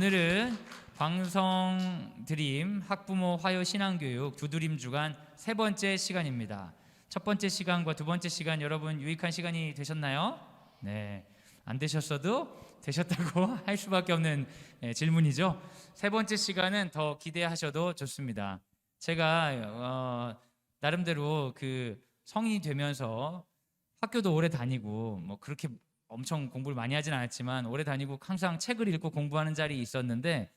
오늘은 광성드림 학부모 화요 신앙교육 두드림 주간 세 번째 시간입니다. 첫 번째 시간과 두 번째 시간 여러분 유익한 시간이 되셨나요? 네, 안 되셨어도 되셨다고 할 수밖에 없는 질문이죠. 세 번째 시간은 더 기대하셔도 좋습니다. 제가 나름대로 그 성인이 되면서 학교도 오래 다니고 뭐 그렇게 엄청 공부를 많이 하진 않았지만 오래 다니고 항상 책을 읽고 공부하는 자리에 있었는데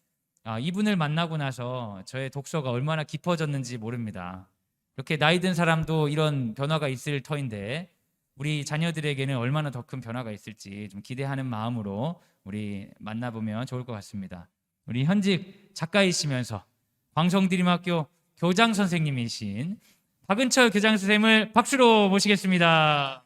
이분을 만나고 나서 저의 독서가 얼마나 깊어졌는지 모릅니다. 이렇게 나이 든 사람도 이런 변화가 있을 터인데 우리 자녀들에게는 얼마나 더 큰 변화가 있을지 좀 기대하는 마음으로 우리 만나보면 좋을 것 같습니다. 우리 현직 작가이시면서 광성드림학교 교장 선생님이신 박은철 교장 선생님을 박수로 모시겠습니다.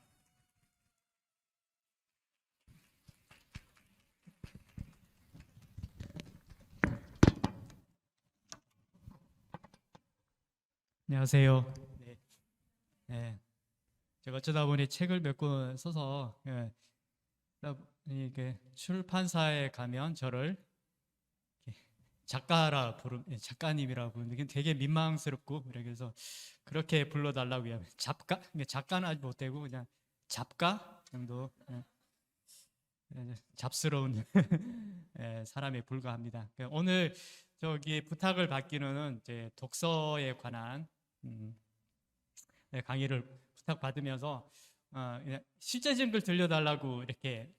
안녕하세요. 제가 어쩌다 보니 책을 몇 권 써서 이게 출판사에 가면 저를 작가라 작가님이라고 부르는 되게 민망스럽고 그래서 그렇게 불러달라고 해요. 작가는 아직 못되고 그냥 잡가 정도 잡스러운 사람에 불과합니다. 오늘 저기 부탁을 받기는 이제 독서에 관한 강의를 부탁받으면서 실제적인 걸 들려달라고 이렇게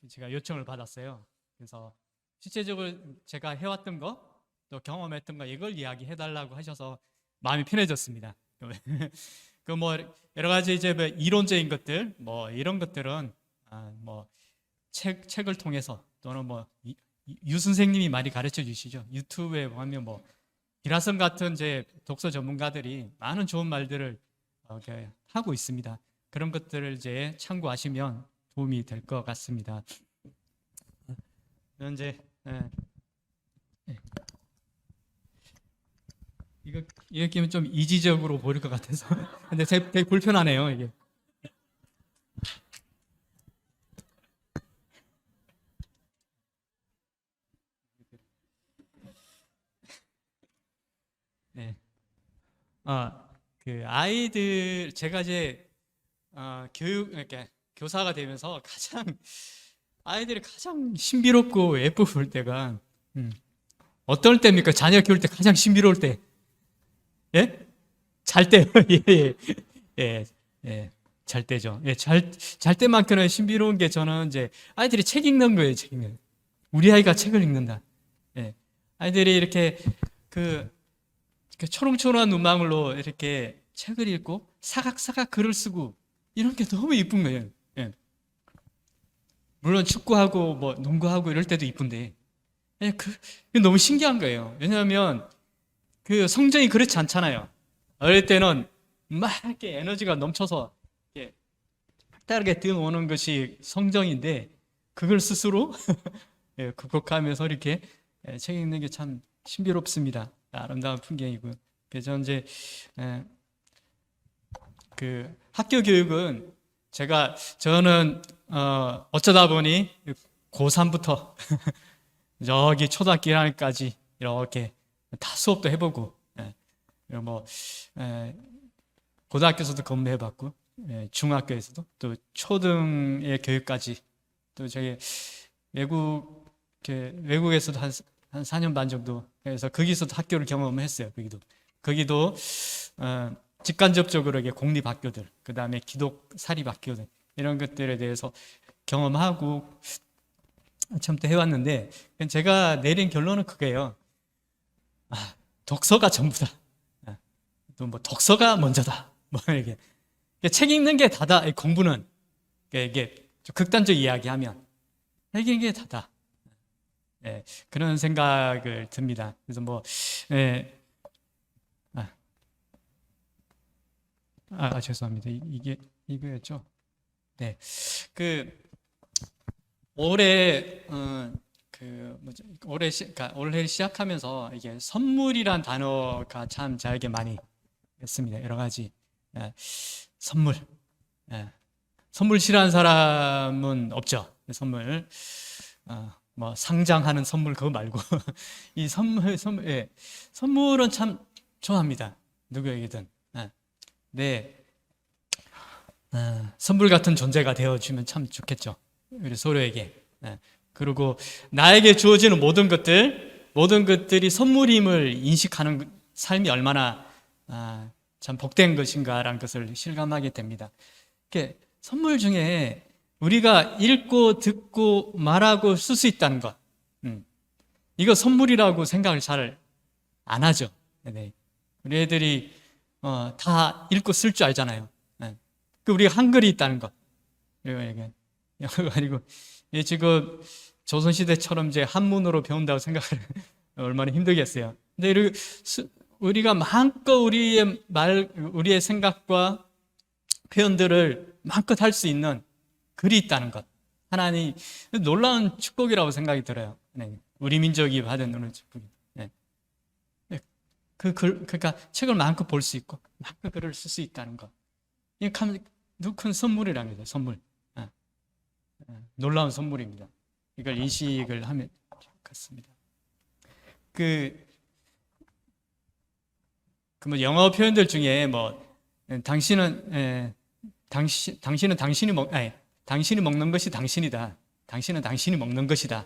제가 요청을 받았어요. 그래서 실제적으로 제가 해왔던 거 또 경험했던 거 이걸 이야기해달라고 하셔서 마음이 편해졌습니다. 그 뭐 여러 가지 이제 뭐 이론적인 것들 뭐 이런 것들은 뭐 책을 통해서 또는 뭐 유 선생님이 많이 가르쳐 주시죠. 유튜브에 보면 뭐 기라성 같은 이제 독서 전문가들이 많은 좋은 말들을 하고 있습니다. 그런 것들을 이제 참고하시면 도움이 될 것 같습니다. 이제 이거 끼면 좀 이지적으로 보일 것 같아서 근데 되게 불편하네요 이게. 네. 그 아이들 제가 이제 이렇게 교사가 되면서 아이들이 가장 신비롭고 예쁘고 볼 때가 어떨 때입니까? 자녀 키울 때 가장 신비로울 때, 예? 잘 때요. 예, 잘 때죠. 잘 때만큼은 신비로운 게 저는 이제 아이들이 책 읽는 거예요. 책 읽는. 우리 아이가 책을 읽는다. 예, 아이들이 이렇게 그 초롱초롱한 눈망울로 이렇게 책을 읽고 사각사각 글을 쓰고 이런 게 너무 이쁜 거예요. 예. 물론 축구하고 뭐 농구하고 이럴 때도 이쁜데 그게 너무 신기한 거예요. 왜냐하면 그 성정이 그렇지 않잖아요. 어릴 때는 막 이렇게 에너지가 넘쳐서 이렇게 색다르게 뛰어오는 것이 성정인데 그걸 스스로 극복하면서 이렇게 책 읽는 게 참 신비롭습니다. 아름다운 풍경이고요. 그래서 이제 그 학교 교육은 저는 어쩌다 보니 고3부터 저기 초등학교 1학년까지 이렇게 다 수업도 해보고 뭐 고등학교에서도 근무해봤고 중학교에서도 또 초등의 교육까지 또 저희 외국에서도 한 4년 반 정도 그래서 거기서도 학교를 경험했어요. 거기도 직간접적으로 공립학교들, 그 다음에 기독 사립학교들 이런 것들에 대해서 경험하고 처음부터 해왔는데 제가 내린 결론은 그거예요. 독서가 전부다. 또 뭐 독서가 먼저다. 뭐 이렇게 책 읽는 게 다다. 공부는 이게 좀 극단적 이야기하면 읽는 게 다다. 그런 생각을 듭니다. 그래서 뭐 죄송합니다. 이거였죠. 네, 그 올해 올해 시작하면서 이게 선물이란 단어가 참 저에게 많이 했습니다. 여러 가지 선물 싫어하는 사람은 없죠. 선물 뭐 상장하는 선물 그거 말고 이 선물은 참 좋아합니다. 누구에게든. 네. 선물 같은 존재가 되어주면 참 좋겠죠. 우리 서로에게. 그리고 나에게 주어지는 모든 것들이 선물임을 인식하는 삶이 얼마나 참 복된 것인가라는 것을 실감하게 됩니다. 선물 중에 우리가 읽고 듣고 말하고 쓸 수 있다는 것, 이거 선물이라고 생각을 잘 안 하죠. 우리 애들이 다 읽고 쓸 줄 알잖아요. 우리가 한글이 있다는 것, 그리고 지금 조선시대처럼 이제 한문으로 배운다고 생각을 얼마나 힘들겠어요. 근데 우리가 마음껏 우리의 생각과 표현들을 마음껏 할 수 있는 글이 있다는 것, 하나님 놀라운 축복이라고 생각이 들어요. 우리 민족이 받은 놀라운 축복이. 그러니까 책을 마음껏 볼 수 있고 마음껏 글을 쓸 수 있다는 것, 이게 큰 선물이라는 거죠. 선물. 놀라운 선물입니다. 이걸 인식을 하면 좋겠습니다. 뭐 영어 표현들 중에 뭐 당신은 당신이 먹는 것이 당신이다. 당신은 당신이 먹는 것이다.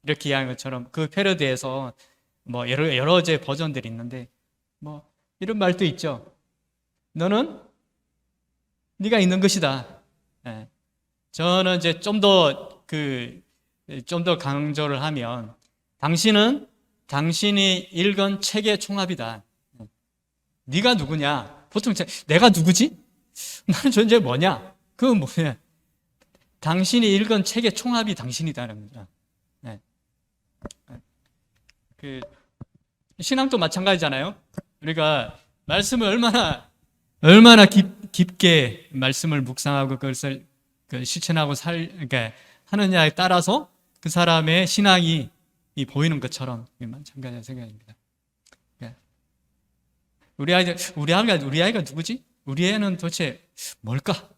이렇게 이야기한 것처럼 그 패러디에서 뭐 여러 버전들이 있는데 뭐 이런 말도 있죠. 너는 네가 있는 것이다. 저는 이제 좀 더 강조를 하면 당신은 당신이 읽은 책의 총합이다. 네가 누구냐? 보통 내가 누구지? 나는 존재 뭐냐? 그건 뭐냐? 당신이 읽은 책의 총합이 당신이다는 거죠. 신앙도 마찬가지잖아요. 우리가 말씀을 얼마나 깊게 말씀을 묵상하고 그것을 실천하고 그러니까 하느냐에 따라서 그 사람의 신앙이 보이는 것처럼 마찬가지라는 생각입니다. 우리 아이가 누구지? 우리 애는 도대체 뭘까?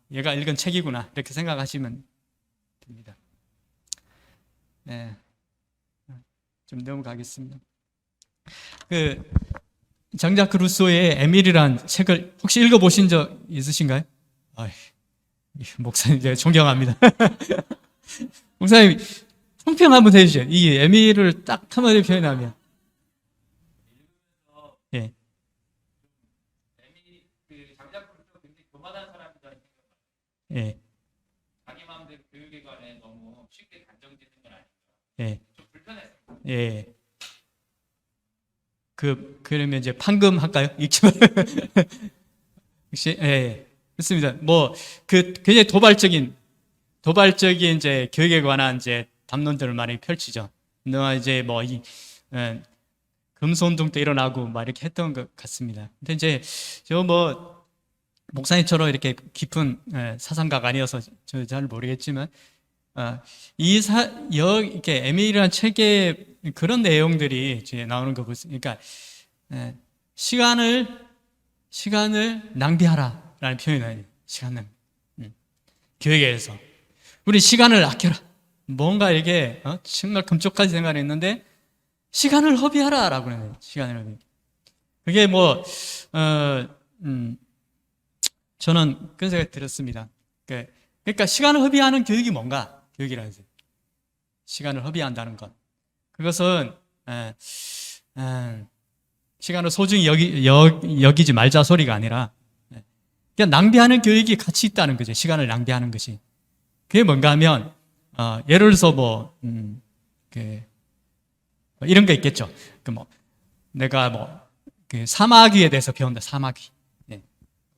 얘가 읽은 책이구나. 이렇게 생각하시면 됩니다. 좀 넘어가겠습니다. 장자크 루소의 에밀이란 책을 혹시 읽어보신 적 있으신가요? 목사님, 제가 존경합니다. 목사님, 총평 한번 해주세요. 이 에밀을 딱 한마디로 표현하면. 예. 장자크 루소 굉장히 교만한 사람이라는 생각. 예. 자기 마음대로 교육에 관해 너무 쉽게 단정짓는 건 아니죠. 예. 좀 불편해요. 예. 그러면 이제 판금할까요? 읽지만. 혹시, 예. 그렇습니다. 굉장히 도발적인 이제 교육에 관한 이제 담론들을 많이 펼치죠. 이제 금소운동 때 일어나고 막 이렇게 했던 것 같습니다. 근데 이제 목사님처럼 이렇게 깊은 사상가가 아니어서 저 잘 모르겠지만, 이렇게 에밀이라는 책에 그런 내용들이 이제 나오는 거 보니까, 시간을 낭비하라라는 표현이에요. 시간을. 교회에서 우리 시간을 아껴라. 뭔가 이게 정말 금쪽까지 생각을 했는데 시간을 허비하라라고 그러네요. 시간을 허비. 그게 저는 그런 생각이 들었습니다. 그러니까 시간을 허비하는 교육이 뭔가? 교육이라 해서 시간을 허비한다는 것. 그것은 시간을 소중히 여기지 말자 소리가 아니라 그냥 낭비하는 교육이 같이 있다는 거죠. 시간을 낭비하는 것이. 그게 뭔가 하면 예를 들어서 이런 거 있겠죠. 내가 사마귀에 대해서 배운다. 사마귀.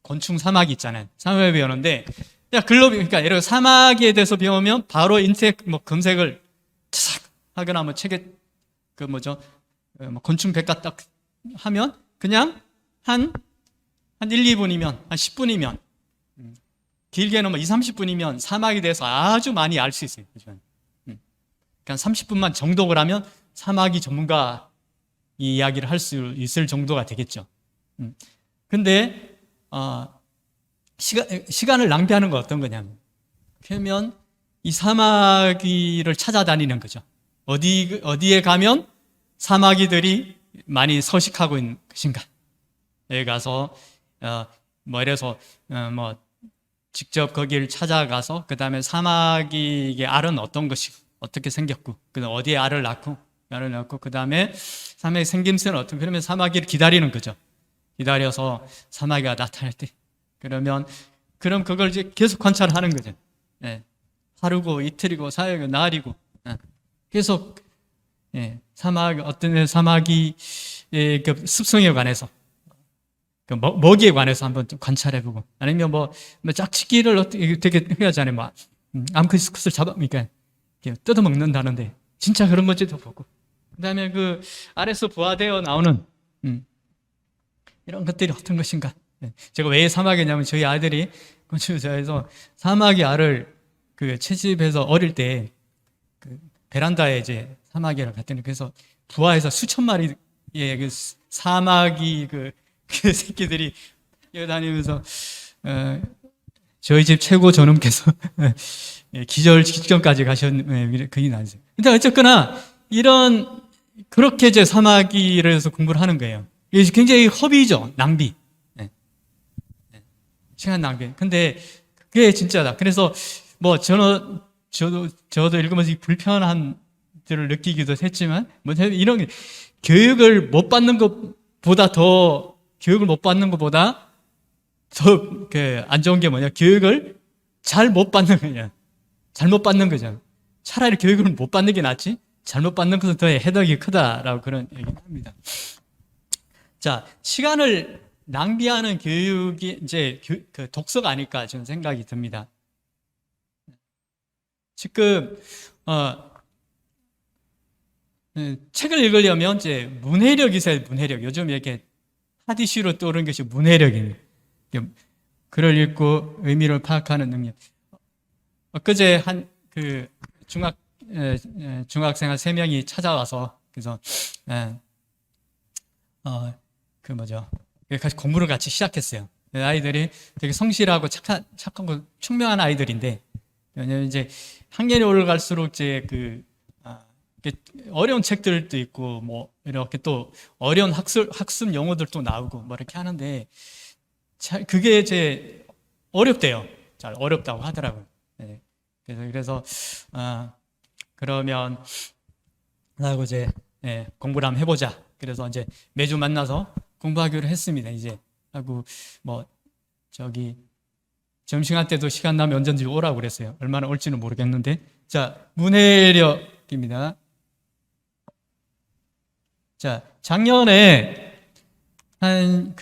곤충 사마귀 있잖아요. 사마귀 배우는데 그러니까 예를 들어 사마귀에 대해서 배우면 바로 인터넷 검색을 탁 하거나 책에 곤충 백과 딱 하면 그냥 한 1, 2분이면 한 10분이면 길게는 2, 30분이면 사마귀에 대해서 아주 많이 알 수 있어요. 그러니까 30분만 정독을 하면 사마귀 전문가 이 이야기를 할 수 있을 정도가 되겠죠. 근데 시간을 낭비하는 건 어떤 거냐면, 그러면 이 사마귀를 찾아다니는 거죠. 어디에 가면 사마귀들이 많이 서식하고 있는 것인가. 여기 가서 이래서 직접 거기를 찾아가서 그 다음에 사마귀의 알은 어떤 것이고 어떻게 생겼고 그다음 어디에 알을 낳고 그 다음에 사마귀 생김새는 어떤, 그러면 사마귀를 기다리는 거죠. 기다려서 사마귀가 나타날 때 그럼 그걸 이제 계속 관찰하는 거죠. 하루고 이틀이고 사흘이고 날이고 계속 어떤 사마귀의 그 습성에 관해서 그 먹이에 관해서 한번 좀 관찰해보고, 아니면 짝짓기를 어떻게 되게 해야잖아요. 암컷을 잡아니까 뜯어먹는다는데 진짜 그런 건지도 보고, 그다음에 그 아래서 부화되어 나오는 이런 것들이 어떤 것인가. 제가 왜 사마귀냐면 저희 아들이 건축사에서 사마귀 알을 그 채집해서 어릴 때 그 베란다에 이제 사마귀를 갔더니 그래서 부화해서 수천 마리의 그 사마귀 그 새끼들이 뛰어다니면서 저희 집 최고 전움께서 기절 직전까지 가셨는 그게 나왔어요. 근데 어쨌거나 그렇게 이제 사마귀를 해서 공부를 하는 거예요. 이게 굉장히 허비죠. 낭비. 시간 낭비. 근데 그게 진짜다. 그래서 저도 읽으면서 불편함들을 느끼기도 했지만, 이런 교육을 못 받는 것보다 더 안 좋은 게 뭐냐? 교육을 잘 못 받는 거냐? 잘못 받는 거죠. 차라리 교육을 못 받는 게 낫지, 잘못 받는 것은 더 해덕이 크다라고 그런 얘기를 합니다. 자, 시간을 낭비하는 교육이 이제 그 독서가 아닐까 저는 생각이 듭니다. 지금 책을 읽으려면 이제 문해력이 있어야 돼요. 문해력. 요즘 이렇게 핫 이슈로 떠오르는 것이 문해력입니다. 글을 읽고 의미를 파악하는 능력. 엊그제 중학생 한 3명이 찾아와서 그래서 같이 공부를 같이 시작했어요. 아이들이 되게 성실하고 착하고 총명한 아이들인데, 왜냐면 이제 학년이 올라갈수록 이제 어려운 책들도 있고 이렇게 또 어려운 학습 용어들도 나오고 이렇게 하는데, 그게 이제 어렵대요. 잘 어렵다고 하더라고요. 그래서 그러면 하고 이제 공부를 한번 해보자. 그래서 이제 매주 만나서 공부하기로 했습니다. 이제 하고 점심시간 때도 시간 나면 언제든지 오라고 그랬어요. 얼마나 올지는 모르겠는데. 자, 문해력입니다. 자, 작년에 한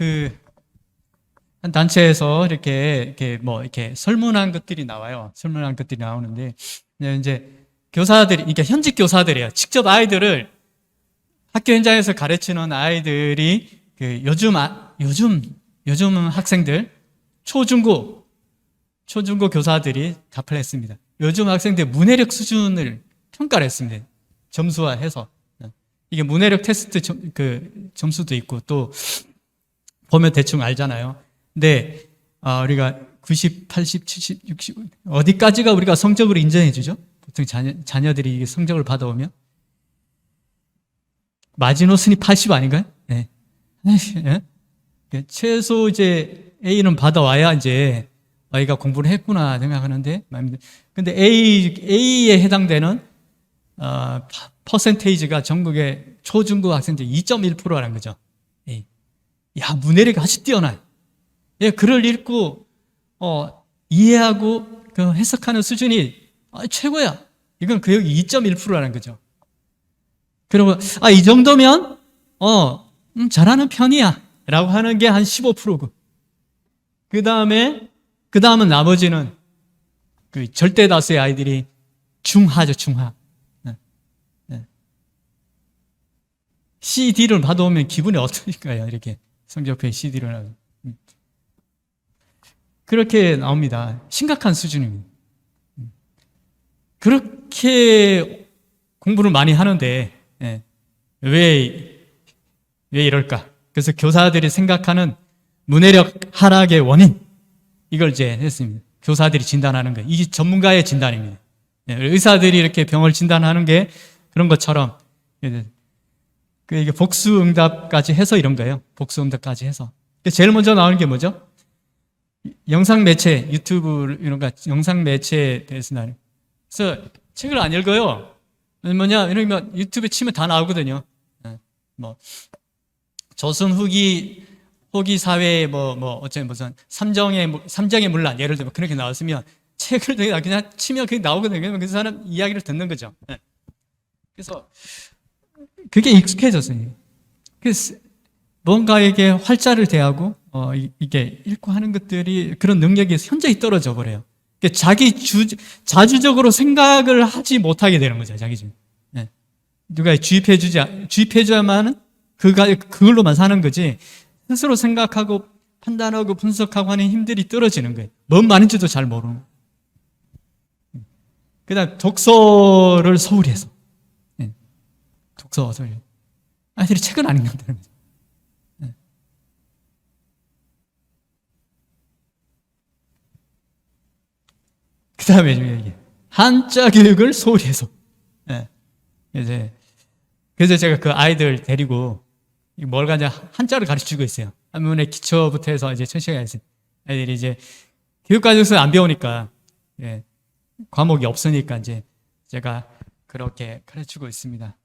단체에서 이렇게 설문한 것들이 나와요. 설문한 것들이 나오는데, 이제 교사들이, 그러니까 현직 교사들이에요. 직접 아이들을 학교 현장에서 가르치는 아이들이 요즘 학생들, 초중고 교사들이 답을 했습니다. 요즘 학생들 문해력 수준을 평가를 했습니다. 점수화해서. 이게 문해력 테스트 점수도 있고, 또 보면 대충 알잖아요. 근데 우리가 90, 80, 70, 60 어디까지가 우리가 성적으로 인정해 주죠? 보통 자녀들이 이게 성적을 받아오면 마지노선이 80 아닌가요? 네. 최소 이제 A는 받아와야 이제 아이가 공부를 했구나 생각하는데, 근데 A에 해당되는 퍼센테이지가 전국의 초중고 학생들 2.1%라는 거죠. 야, 문해력이 아주 뛰어나요. 글을 읽고 이해하고 해석하는 수준이 최고야. 이건 교육이 2.1%라는 거죠. 그리고 이 정도면 잘하는 편이야 라고 하는 게 한 15%고, 그 다음은 나머지는 절대 다수의 아이들이 중하죠. 중하. CD를 받아오면 기분이 어떨까요? 이렇게 성적표에 CD를 하고. 그렇게 나옵니다. 심각한 수준입니다. 그렇게 공부를 많이 하는데 왜 이럴까? 그래서 교사들이 생각하는 문해력 하락의 원인, 이걸 이제 했습니다. 교사들이 진단하는 거예요. 이게 전문가의 진단입니다. 예, 의사들이 이렇게 병을 진단하는 게 그런 것처럼 이게 복수응답까지 해서 이런 거예요. 복수응답까지 해서. 제일 먼저 나오는 게 뭐죠? 영상 매체, 유튜브 이런 거 영상 매체에 대해서 나는. 그래서 책을 안 읽어요. 뭐냐 이런 거 유튜브에 치면 다 나오거든요. 뭐 조선 후기 사회의 어째 무슨 삼정의 문란 예를 들면 그렇게 나왔으면 책을 그냥 치면 그게 나오거든요. 그 사람 이야기를 듣는 거죠. 그래서 그게 익숙해졌어요. 그래서 뭔가에게 활자를 대하고 이게 읽고 하는 것들이 그런 능력이 현저히 떨어져 버려요. 자기 자주적으로 생각을 하지 못하게 되는 거죠. 자기 중. 누가 주입해줘야만 그걸로만 사는 거지. 스스로 생각하고 판단하고 분석하고 하는 힘들이 떨어지는 거예요. 뭔 말인지도 잘 모르는. 그다음 독서를 소홀히 해서. 독서 소홀히. 아이들이 책을 안 읽는다는 거죠. 그 다음에 이게 한자 교육을 소홀히 해서. 그래서 제가 그 아이들 데리고 뭘 가냐 한자를 가르치고 있어요. 한문의 기초부터 해서 이제 천시간에 아이들이 이제 교육과정에서 안 배우니까 과목이 없으니까 이제 제가 그렇게 가르치고 있습니다.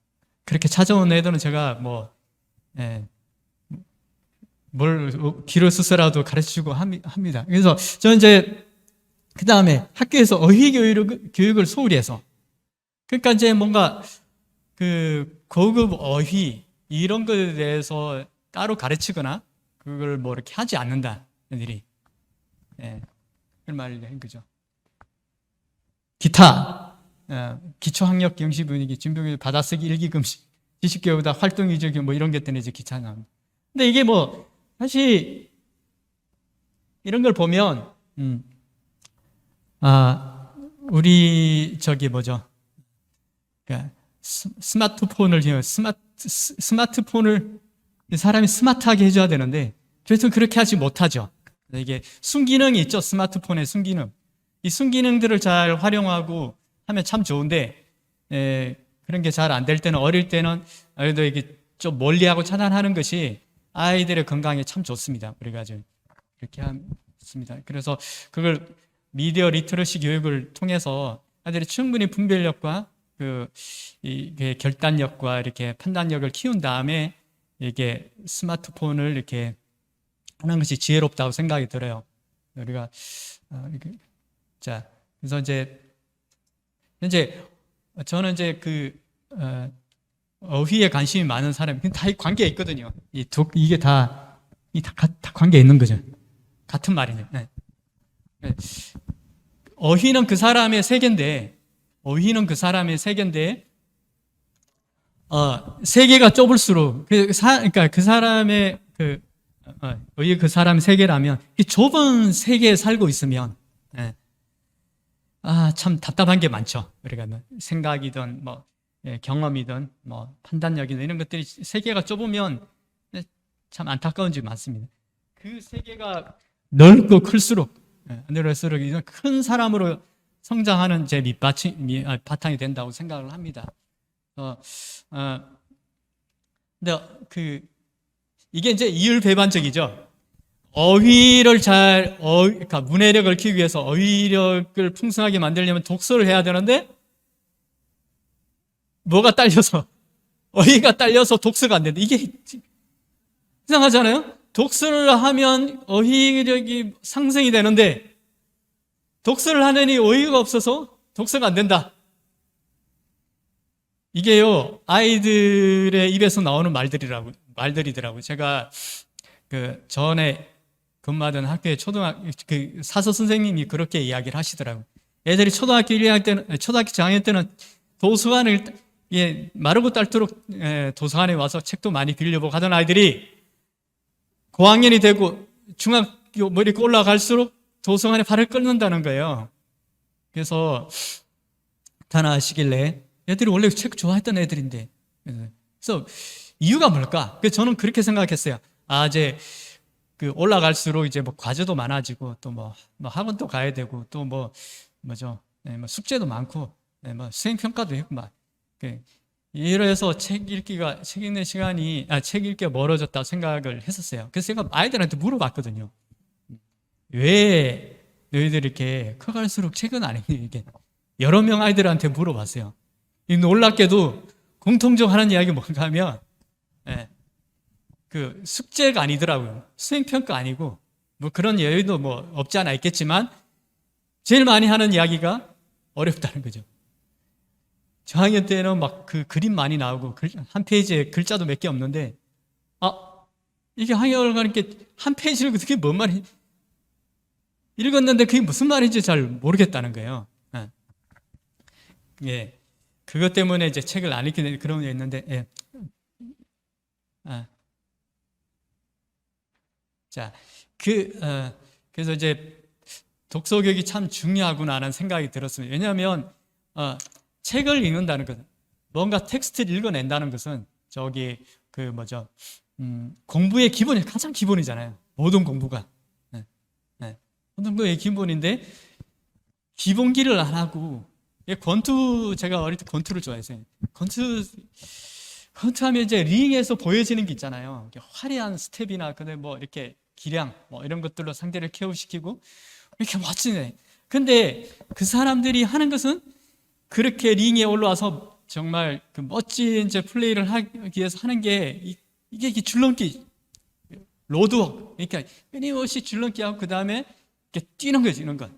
그렇게 찾아온 애들은 제가 뭘 기를 써서라도 가르치고 합니다. 그래서 저는 이제 그 다음에 학교에서 어휘 교육을 소홀히 해서 그러니까 이제 뭔가 그 고급 어휘 이런 것에 대해서 따로 가르치거나 그걸 뭐 이렇게 하지 않는다 애들이 그런 말을 한 거죠. 기타 기초학력 경시 분위기 준비교육 받아쓰기 일기 금시 지식교육보다 활동 위주 교육 뭐 이런 것 때문에 이제 기타 나옵니다. 근데 이게 뭐 사실 이런 걸 보면 우리 저기 뭐죠? 그러니까 스마트폰을 스마트폰을 사람이 스마트하게 해줘야 되는데 그래서 그렇게 하지 못하죠. 이게 순기능이 있죠. 스마트폰에 순기능. 이 순기능들을 잘 활용하고 하면 참 좋은데 그런 게 잘 안 될 때는 어릴 때는 그래도 이게 좀 멀리하고 차단하는 것이 아이들의 건강에 참 좋습니다. 우리가 좀 그렇게 합니다. 그래서 그걸 미디어 리터러시 교육을 통해서 아이들이 충분히 분별력과 이게 결단력과 이렇게 판단력을 키운 다음에 이게 스마트폰을 이렇게 하는 것이 지혜롭다고 생각이 들어요. 우리가 자 그래서 이제 저는 이제 어휘에 관심이 많은 사람이 다 관계에 있거든요. 이게 다 관계에 있는 거죠. 같은 말이네요. 어휘는 그 사람의 세계인데 세계가 좁을수록 그러니까 그 사람의 어휘 그 사람의 세계라면 이 좁은 세계에 살고 있으면 참 답답한 게 많죠. 우리가 생각이든 경험이든 판단력이든 이런 것들이 세계가 좁으면 참 안타까운 점이 많습니다. 그 세계가 넓고 클수록 큰 사람으로 성장하는 제 바탕이 된다고 생각을 합니다. 근데 이게 이제 이율배반적이죠. 그러니까 문해력을 키우기 위해서 어휘력을 풍성하게 만들려면 독서를 해야 되는데 어휘가 딸려서 독서가 안 된다. 이게 이상하잖아요. 독서를 하면 어휘력이 상승이 되는데 독서를 하느니 어휘가 없어서 독서가 안 된다. 이게요 아이들의 입에서 나오는 말들이더라고요. 제가 전에 근무하던 학교의 사서 선생님이 그렇게 이야기를 하시더라고요. 애들이 초등학교 1학년 때는 도서관을 마르고 닳도록 도서관에 와서 책도 많이 빌려보고 하던 아이들이 고학년이 되고 중학교 이렇게 올라갈수록 도서관에 발을 끊는다는 거예요. 그래서 나타나시길래 애들이 원래 책 좋아했던 애들인데 그래서 이유가 뭘까? 그래서 저는 그렇게 생각했어요. 이제 올라갈수록 이제 과제도 많아지고 또 학원도 가야 되고 또 숙제도 많고 뭐 수행평가도 했고 막. 이래서 책 읽는 시간이, 책 읽기가 멀어졌다고 생각을 했었어요. 그래서 제가 아이들한테 물어봤거든요. 왜 너희들 이렇게 커갈수록 책은 안 읽니? 이렇게 여러 명 아이들한테 물어봤어요. 놀랍게도 공통적으로 하는 이야기가 뭔가 하면, 그 숙제가 아니더라고요. 수행평가 아니고, 뭐 그런 여유도 뭐 없지 않아 있겠지만, 제일 많이 하는 이야기가 어렵다는 거죠. 저학년 때는 막 그 그림 많이 나오고 한 페이지에 글자도 몇 개 없는데 이게 학교를 가니까 한 페이지를 그게 뭔 말이 읽었는데 그게 무슨 말인지 잘 모르겠다는 거예요. 예, 그것 때문에 이제 책을 안 읽게 되는 그런 게 있는데, 예. 자, 그래서 이제 독서 교육이 참 중요하구나라는 생각이 들었습니다. 왜냐하면 책을 읽는다는 것은, 뭔가 텍스트를 읽어낸다는 것은 공부의 기본이 가장 기본이잖아요. 모든 공부가. 모든 공부의 기본인데 기본기를 안 하고, 제가 어릴 때 권투를 좋아했어요. 권투하면 이제 링에서 보여지는 게 있잖아요. 화려한 스텝이나 뭐 이렇게 기량 뭐 이런 것들로 상대를 케어시키고 이렇게 멋지네. 근데 그 사람들이 하는 것은 그렇게 링에 올라와서 정말 그 멋진 이제 플레이를 하기 위해서 하는 게 이게 줄넘기, 로드워크. 그러니까 끊임없이 줄넘기하고 그 다음에 이렇게 뛰는 거지, 이런 것.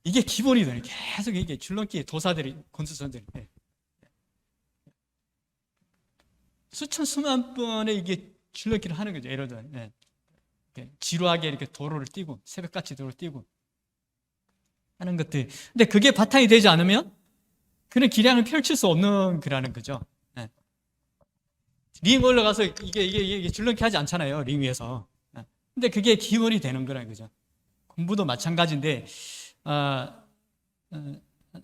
이게 기본이거든요. 계속 이게 줄넘기 도사들이, 권투선들이. 수천 수만 번의 이게 줄넘기를 하는 거죠. 예를 들어, 지루하게 이렇게 도로를 뛰고, 새벽같이 도로를 뛰고 하는 것들. 근데 그게 바탕이 되지 않으면 그런 기량을 펼칠 수 없는 거라는 거죠. 링 올라가서 이게 줄넘기 하지 않잖아요. 링 위에서. 근데 그게 기본이 되는 거라는 거죠. 공부도 마찬가지인데,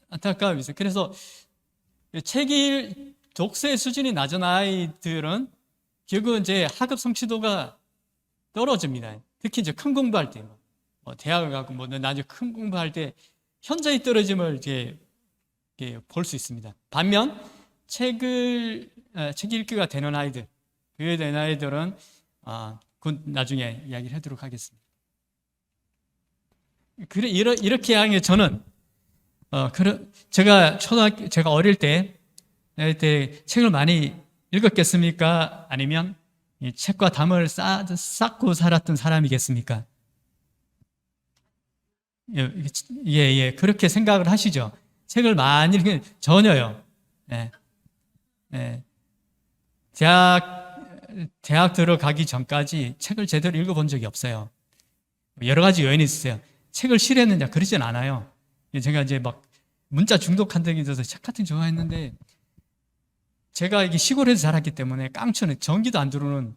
안타까움이 있어요. 그래서 독서의 수준이 낮은 아이들은 결국은 이제 학업 성취도가 떨어집니다. 특히 이제 큰 공부할 때, 대학을 가고 나중에 큰 공부할 때 현저히 떨어짐을 이제 볼 수 있습니다. 반면 책 읽기가 되는 아이들, 그게 되는 아이들은 곧 나중에 이야기를 하도록 하겠습니다. 이렇게 하는 저는 제가 어릴 때 책을 많이 읽었겠습니까? 아니면 이 책과 담을 쌓고 살았던 사람이겠습니까? 예, 그렇게 생각을 하시죠. 책을 많이 읽는, 전혀요. 대학 들어가기 전까지 책을 제대로 읽어본 적이 없어요. 여러 가지 요인이 있어요. 책을 싫어했느냐? 그러진 않아요. 제가 이제 막 문자 중독한 적이 있어서 책 같은 거 좋아했는데, 제가 이게 시골에서 자랐기 때문에 깡촌에 전기도 안 들어오는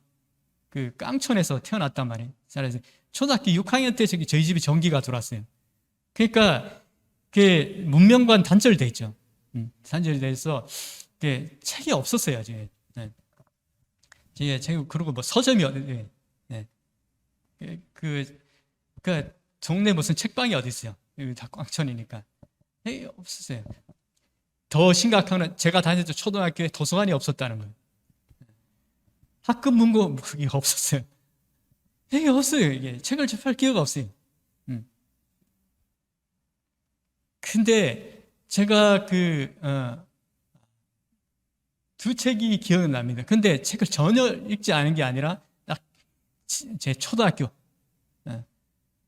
그 깡촌에서 태어났단 말이에요. 그래서 초등학교 6학년 때 저희 집에 전기가 들어왔어요. 그러니까 그 문명과는 단절돼 있죠. 단절돼 있어. 책이 없었어요. 그리고 뭐 서점이 그 동네 무슨 책방이 어디 있어요? 여기 다 꽝천이니까. 없었어요. 더 심각한 건 제가 다녔던 초등학교에 도서관이 없었다는 거예요. 학급 문고 그게 없었어요. 이게 없어요. 이게 책을 접할 기회가 없어요. 근데 제가 두 책이 기억납니다. 근데 책을 전혀 읽지 않은 게 아니라 딱 제 초등학교,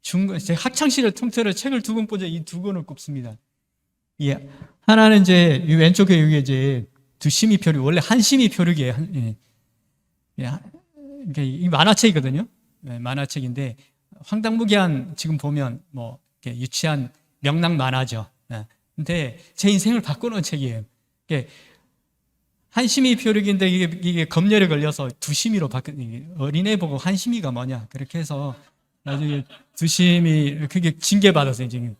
제 학창시절 통틀어 책을 두 권 보자 이 두 권을 꼽습니다. 예, 하나는 이제 왼쪽에 여기 이제 두심이 표류, 원래 한심이 표류기예요. 이 만화책이거든요. 만화책인데 황당무계한 지금 보면 뭐 유치한 명랑 만화죠. 근데 제 인생을 바꾸는 책이에요. 한심이 표류기인데 이게 검열에 걸려서 두심이로 어린애 보고 한심이가 뭐냐 그렇게 해서 나중에 두심이 그게 징계받았어요 지금.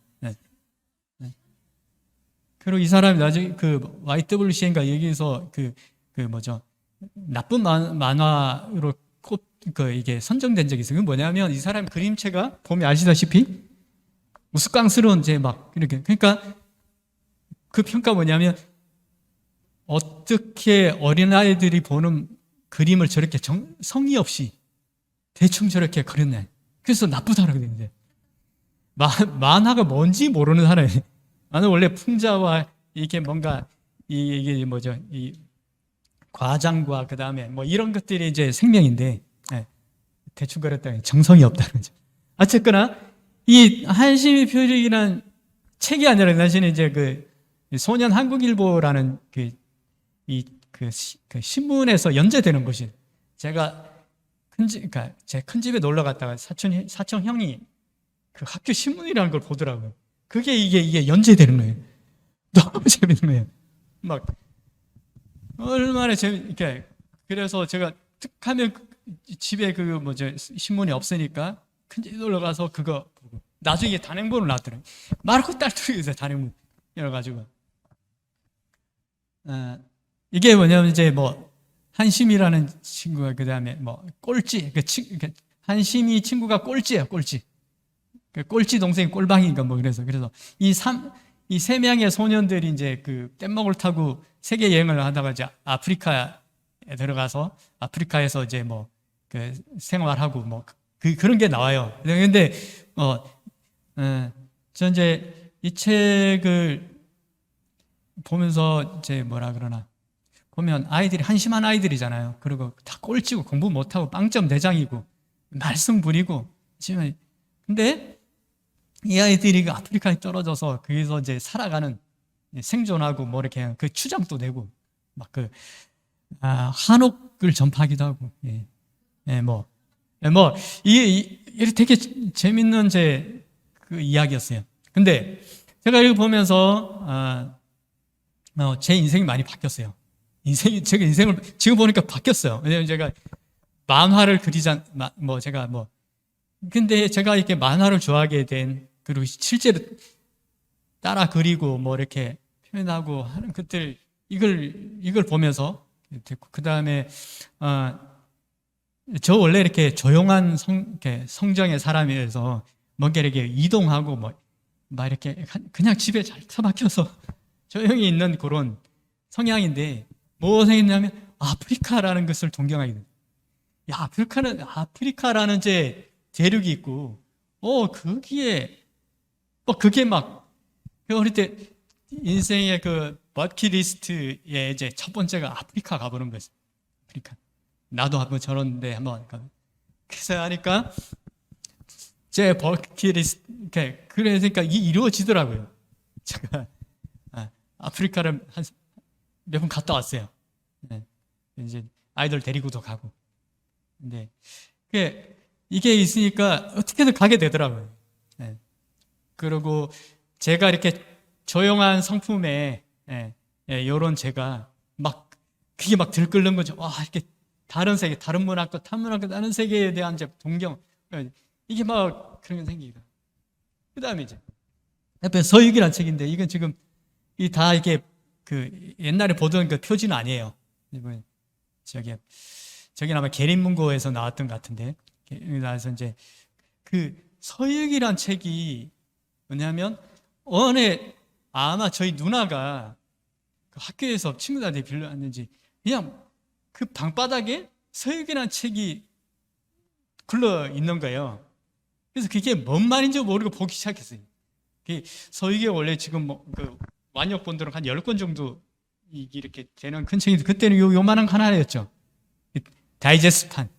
그리고 이 사람이 나중에 그 YWCA인가 여기서 나쁜 만화로 이게 선정된 적이 있어요. 그게 뭐냐면 이 사람 그림체가 보면 아시다시피 우스꽝스러운 막 이렇게, 그러니까 그 평가 뭐냐면 어떻게 어린아이들이 보는 그림을 저렇게 성의 없이 대충 저렇게 그렸네. 그래서 나쁘다라고 되는데 만화가 뭔지 모르는 사람이 나는 원래 풍자와 이게 뭔가 이게 뭐죠? 이 과장과 그 다음에 뭐 이런 것들이 이제 생명인데 대충 그렸다 정성이 없다는 거죠. 어쨌거나 이 한심의 표적이라는 책이 아니라 사실은 이제 그 소년 한국일보라는 그 신문에서 연재되는 것이 제가 그러니까 제 큰 집에 놀러 갔다가 사촌 형이 그 학교 신문이라는 걸 보더라고요. 그게 이게 연재되는 거예요. 너무 재밌는 거예요. 막 얼마나 재밌게 그래서 제가 툭 하면 집에 그 뭐죠 신문이 없으니까 큰 집에 놀러 가서 그거 보고 나중에 단행본을 나왔더라고요. 마르코 딸투리에서 단행본 열어가지고 이게 뭐냐면 이제 뭐 한심이라는 친구가 그 다음에 뭐 꼴찌 한심이 친구가 꼴찌예요. 꼴찌 동생이 꼴방인가 뭐 그래서 이 세 명의 소년들이 이제 그 뗏목을 타고 세계 여행을 하다가 이제 아프리카에 들어가서 아프리카에서 이제 뭐 그 생활하고 뭐 그런 게 나와요. 근데 저 이제 이 책을 보면서 이제 뭐라 그러나 보면 아이들이 한심한 아이들이잖아요. 그리고 다 꼴찌고 공부 못하고 빵점 대장이고 말썽 부리고 근데 이 아이들이 그 아프리카에 떨어져서 거기서 이제 살아가는 생존하고 뭐 이렇게 그 추장도 되고 막 그 한옥을 전파하기도 하고 이게 되게 재밌는 그 이야기였어요. 근데 제가 이거 보면서 제 인생이 많이 바뀌었어요. 제가 인생을 지금 보니까 바뀌었어요. 왜냐면 제가 만화를 근데 제가 이렇게 만화를 좋아하게 된 그리고 실제로 따라 그리고 뭐 이렇게 표현하고 하는 것들 이걸 보면서 됐고 그 다음에 저 원래 이렇게 조용한 성정의 사람이어서 뭔가 이렇게 이동하고 막 이렇게 그냥 집에 잘 처박혀서 조용히 있는 그런 성향인데 뭐 생겼냐면 아프리카라는 것을 동경하게 됩니다. 야, 아프리카라는 대륙이 있고 거기에 그게 막 어릴 때 인생의 그 버킷리스트에 이제 첫 번째가 아프리카 가보는 거였어요. 아프리카. 나도 한번 저런 데 한번 가. 그래서 하니까 제 버킷리스트 그러니까 이루어지더라고요. 제가 아프리카를 한 몇 번 갔다 왔어요. 이제 아이들 데리고도 가고. 근데 이게 있으니까 어떻게든 가게 되더라고요. 그리고 제가 이렇게 조용한 성품에 요런 제가 그게 막 들끓는 거죠. 와, 이렇게 다른 세계, 다른 문학과 탄문학과 다른 세계에 대한 동경 이게 막 그런 게 생기고. 그 다음에 이제 옆에 서유기란 책인데 이건 지금 다 이게 그 옛날에 보던 그 표지는 아니에요. 저기 아마 계린문고에서 나왔던 것 같은데 그래서 이제 그 서유기란 책이 뭐냐면 아마 저희 누나가 그 학교에서 친구들한테 빌려왔는지 그냥 그 방바닥에 서유기란 책이 굴러 있는 거예요. 그래서 그게 뭔 말인지 모르고 보기 시작했어요. 서유기가 원래 지금 그 완역본들은 한 10권 정도 이렇게 되는 큰 책인데 그때는 요만한 하나였죠. 다이제스트판.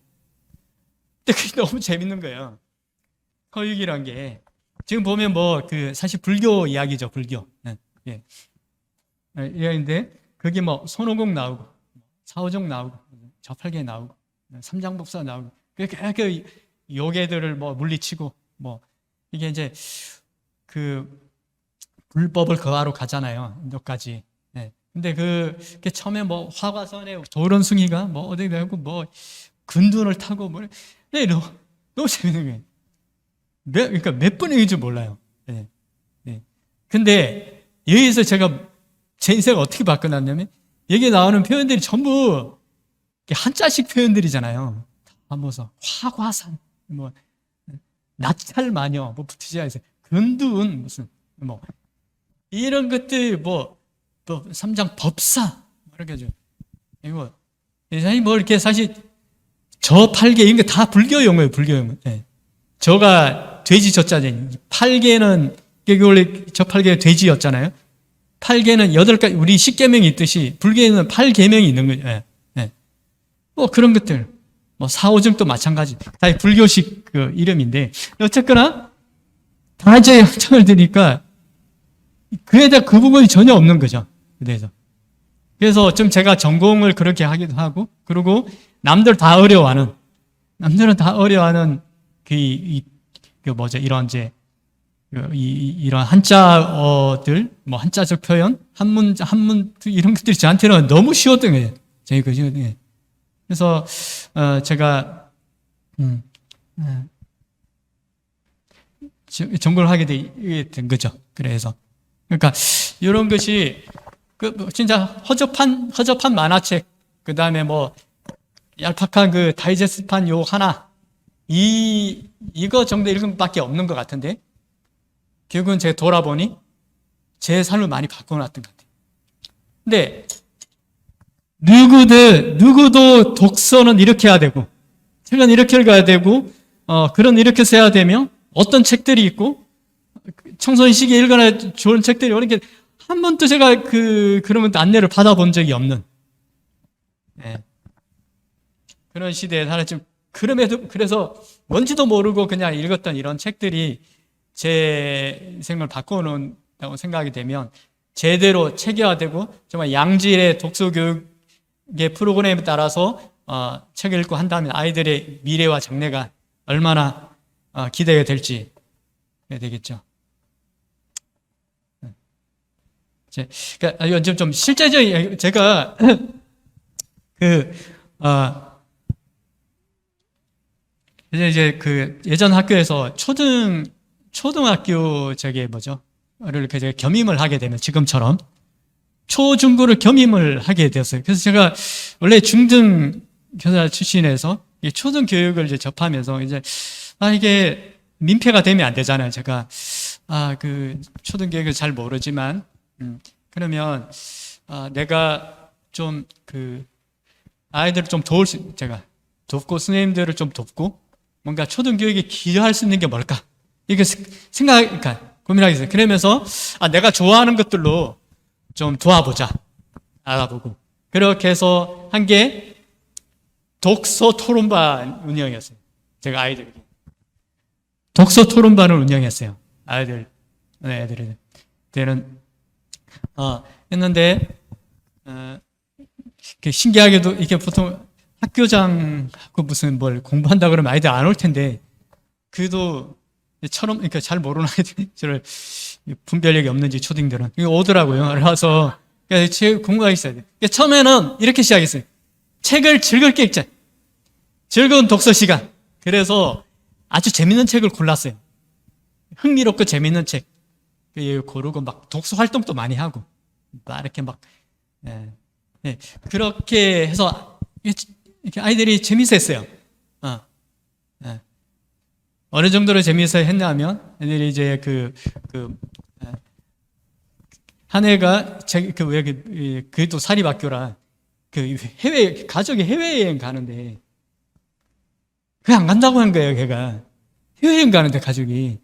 근데 그게 너무 재밌는 거예요. 서유기란 게 지금 보면 사실 불교 이야기죠. 불교. 이야기인데 거기 손오공 나오고 사오정 나오고 저팔계 나오고 삼장법사 나오고 그 요괴들을 물리치고 이게 이제 그 불법을 거하러 가잖아요. 인도까지. 근데 그게 처음에 화과선에 도론숭이가 어디 가고 근둔을 타고 너무 재밌는 거예요. 그러니까 몇 번인지 몰라요. 근데 여기서 제가 제 인생을 어떻게 바꿔놨냐면 여기 나오는 표현들이 전부 한자식 표현들이잖아요. 하면서 화과산, 나찰마녀, 부트지아에서 근두은 무슨 이런 것들 또 3장 법사 이렇게 하죠. 이거 사실 뭐 이렇게 사실 저 팔개 이런 게 다 불교 용어예요. 불교 용어. 예. 저가 돼지 저자잖아요. 팔개는 이게 원래 저 팔개가 돼지였잖아요. 팔개는 8가지 우리 10계명이 있듯이 불교에는 8계명이 있는 거예요. 예. 예. 뭐 그런 것들. 뭐 사오증도 마찬가지. 다 불교식 그 이름인데 어쨌거나 다 이제 형청을 드니까 그에 대한 그 부분이 전혀 없는 거죠. 그래서 좀 제가 전공을 그렇게 하기도 하고 그리고 남들은 다 어려워하는 그 뭐죠 이런 이제 이런 한자어들 뭐 한자적 표현 한문 이런 것들이 저한테는 너무 쉬웠던 거예요. 그래서 제가 전공을 하게 된 거죠. 그래서 그러니까 이런 것이 그 진짜 허접한 만화책 그 다음에 뭐 얄팍한 그 다이제스트판 요 하나 이거 정도 읽은 밖에 없는 것 같은데 결국은 제가 돌아보니 제 삶을 많이 바꿔놨던 것 같아요. 근데 누구도 독서는 이렇게 해야 되고 책은 이렇게 읽어야 되고 글은 이렇게 써야 되며 어떤 책들이 있고 청소년 시기에 읽어야 좋은 책들이 이렇게 한 번도 제가 그러면 안내를 받아본 적이 없는 그런 시대에 살았지만 그럼에도 그래서 뭔지도 모르고 그냥 읽었던 이런 책들이 제 생을 바꿔놓는다고 생각이 되면 제대로 체계화되고 정말 양질의 독서 교육의 프로그램에 따라서 책을 읽고 한다면 아이들의 미래와 장래가 얼마나 기대가 될지 되겠죠. 그러니까 요즘 좀 실제적인 제가 이제 그 예전 학교에서 초등학교 저게 뭐죠? 를 이렇게 제가 겸임을 하게 되면 지금처럼 초중고를 겸임을 하게 되었어요. 그래서 제가 원래 중등 교사 출신에서 초등 교육을 이제 접하면서 이제 이게 민폐가 되면 안 되잖아요. 제가 그 초등 교육을 잘 모르지만 그러면 내가 좀 그 아이들을 좀 제가 돕고 선생님들을 좀 돕고 뭔가 초등 교육에 기여할 수 있는 게 뭘까? 이게 그러니까 고민하겠어요. 그러면서 내가 좋아하는 것들로 좀 도와보자. 알아보고. 그렇게 해서 한 게 독서 토론반 운영이었어요. 제가 아이들에게. 독서 토론반을 운영했어요. 애들은. 했는데, 신기하게도 이게 보통 학교장하고 무슨 뭘 공부한다 그러면 아이들 안 올 텐데, 그래도 그러니까 잘 모르는 아이들, 분별력이 없는지 초딩들은 오더라고요. 그래서 공부가 있어야 돼. 처음에는 이렇게 시작했어요. 책을 즐겁게 읽자. 즐거운 독서 시간. 그래서 아주 재밌는 책을 골랐어요. 흥미롭고 재밌는 책. 고르고 막 독서 활동도 많이 하고 막 이렇게 막 그렇게 해서 이렇게 아이들이 재밌었어요. 어느 정도로 재미있어 했냐면 애들이 이제 한 애가 그래도 사립학교라 가족이 해외여행 가는데 그게 안 간다고 한 거예요. 걔가 해외여행 가는데 가족이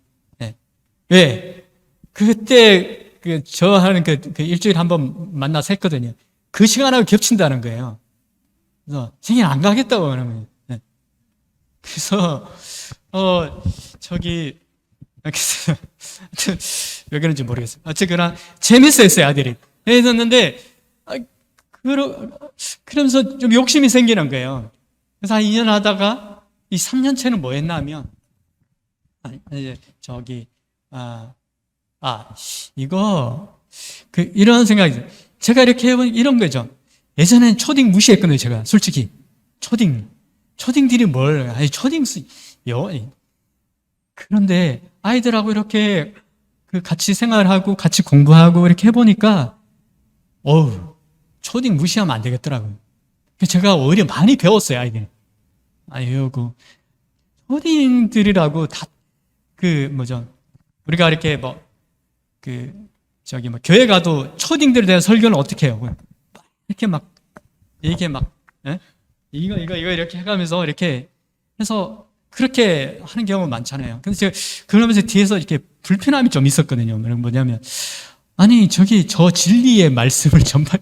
왜 그때 저 하는 일주일에 한 번 만나서 했거든요. 그 시간하고 겹친다는 거예요. 그래서 생일 안 가겠다고 하는 거예요. 그래서 왜 그런지 모르겠어요. 어쨌거나 재밌었어요, 아들이. 했었는데 그러면서 좀 욕심이 생기는 거예요. 그래서 한 2년 하다가 이 3년째는 뭐 했나 하면 이거 이런 생각이 들어요. 제가 이렇게 해보면 이런 거죠. 예전엔 초딩 무시했거든요, 제가 솔직히. 초딩들이 초딩 그런데 아이들하고 이렇게 같이 생활하고 같이 공부하고 이렇게 해보니까 초딩 무시하면 안 되겠더라고요. 제가 오히려 많이 배웠어요, 아이들. 초딩들이라고 다 우리가 이렇게 저기 뭐 교회 가도 초딩들에 대한 설교는 어떻게 해요? 이렇게 막 이게 막 예? 이거 이렇게 해가면서 이렇게 해서 그렇게 하는 경우가 많잖아요. 근데 제가 그러면서 뒤에서 이렇게 불편함이 좀 있었거든요. 뭐냐면 아니 저기 저 진리의 말씀을 전반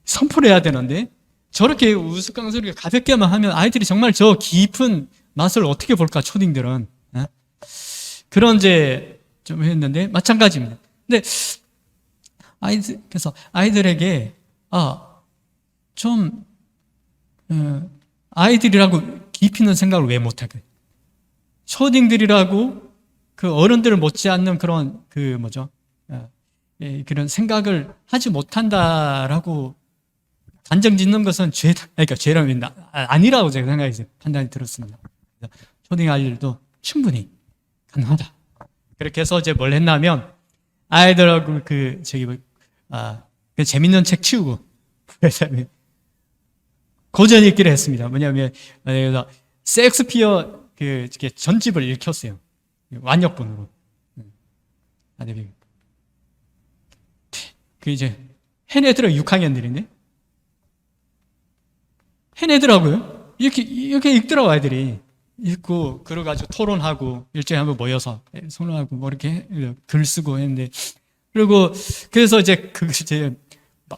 선포해야 되는데 저렇게 우스꽝스럽게 가볍게만 하면 아이들이 정말 저 깊은 맛을 어떻게 볼까 초딩들은 예? 그런 이제 좀 했는데 마찬가지입니다. 근데 그래서 아이들에게 좀 아이들이라고 깊이 있는 생각을 왜 못할까요? 초딩들이라고 그 어른들을 못지않는 그런 그 뭐죠? 그런 생각을 하지 못한다라고 단정 짓는 것은 그러니까 죄라면 아니라고 제가 생각해서 판단이 들었습니다. 초딩 아이들도 충분히 가능하다. 그렇게 해서 이제 뭘 했냐면 아이들하고 그 재밌는 책 치우고 고전 읽기를 했습니다. 뭐냐면 셰익스피어 그 전집을 읽혔어요. 완역본으로. 그 이제 해내더라 6학년들인데 해내더라고요. 이렇게 읽더라고 아이들이. 읽고 그래가지고 토론하고 일주일에 한번 모여서 토론하고 뭐 이렇게 글 쓰고 했는데 그리고 그래서 이제 이제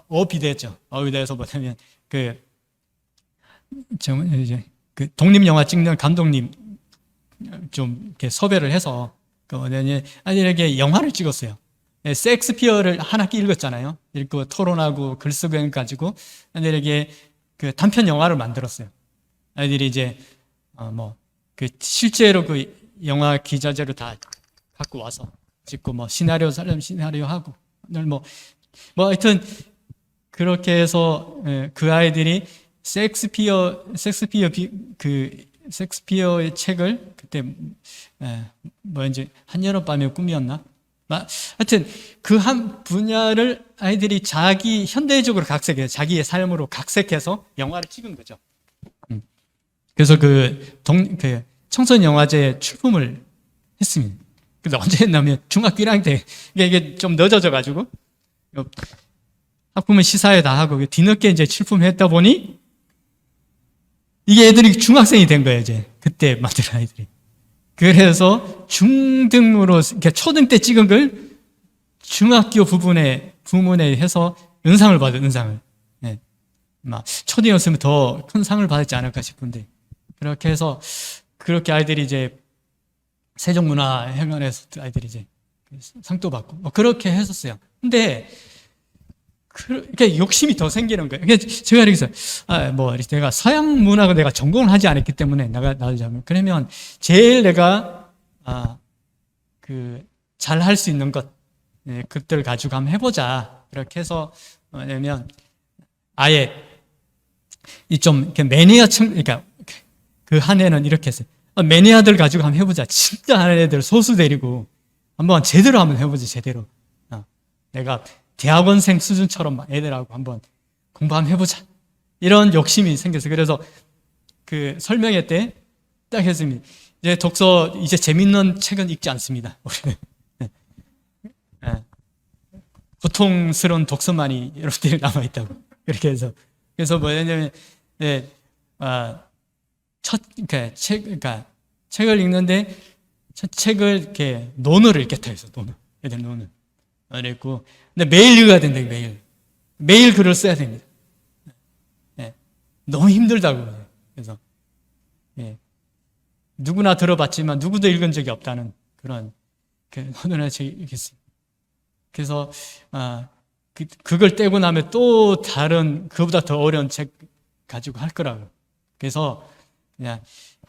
어비대죠. 어비대에서 뭐냐면 이제 그 독립 영화 찍는 감독님 좀 이렇게 섭외를 해서 아이들에게 영화를 찍었어요. 셰익스피어를 한 학기 읽었잖아요. 읽고 토론하고 글 쓰고 해가지고 아이들에게 그 단편 영화를 만들었어요. 아이들이 이제 실제로 그 영화 기자재를 다 갖고 와서 찍고 시나리오 하고 하여튼 그렇게 해서 그 아이들이 셰익스피어의 책을 그때 이제 한여름밤의 꿈이었나? 하여튼 그 한 분야를 아이들이 현대적으로 각색해서 자기의 삶으로 각색해서 영화를 찍은 거죠. 그래서 청소년 영화제 출품을 했습니다. 그래서 언제 했냐면 중학교 1학년 때 이게 좀 늦어져 가지고 학부모 시사회 다 하고 뒤늦게 이제 출품했다 보니 이게 애들이 중학생이 된 거예요. 이제 그때 만든 아이들이. 그래서 중등으로 초등 때 찍은 걸 중학교 부문에 해서 은상을 받은 은상을. 네. 초등이었으면 더 큰 상을 받았지 않을까 싶은데 그렇게 해서 그렇게 아이들이 이제 세종문화회관에서 아이들이 이제 상도 받고 그렇게 했었어요. 근데 그렇게 욕심이 더 생기는 거예요. 제가 이렇게 내가 서양 문학을 내가 전공을 하지 않았기 때문에 그러면 제일 내가 잘 할 수 있는 것 그것들을 가지고 한번 해보자. 이렇게 해서 뭐냐면 아예 이렇게 매니아층 그러니까 그 한 해는 이렇게 했어요. 매니아들 가지고 한번 해보자. 진짜 하는 애들 소수 데리고 한번 제대로 한번 해보자. 제대로. 내가 대학원생 수준처럼 애들하고 한번 공부 한번 해보자. 이런 욕심이 생겼어요. 그래서 그 설명회 때 딱 했습니다. 이제 재밌는 책은 읽지 않습니다. 고통스러운 독서만이 여러분들이 남아있다고. 그렇게 해서. 그래서 뭐냐면, 책을 읽는데, 첫 책을 이렇게 논어를 읽겠다 해서, 애들 논어. 그랬고, 근데 매일 읽어야 된다, 매일. 매일 글을 써야 됩니다. 너무 힘들다고. 그래서, 누구나 들어봤지만 누구도 읽은 적이 없다는 그런, 논어나 책이 읽겠습니다. 그래서, 그걸 떼고 나면 또 다른, 그보다 더 어려운 책 가지고 할 거라고. 그래서, 그냥,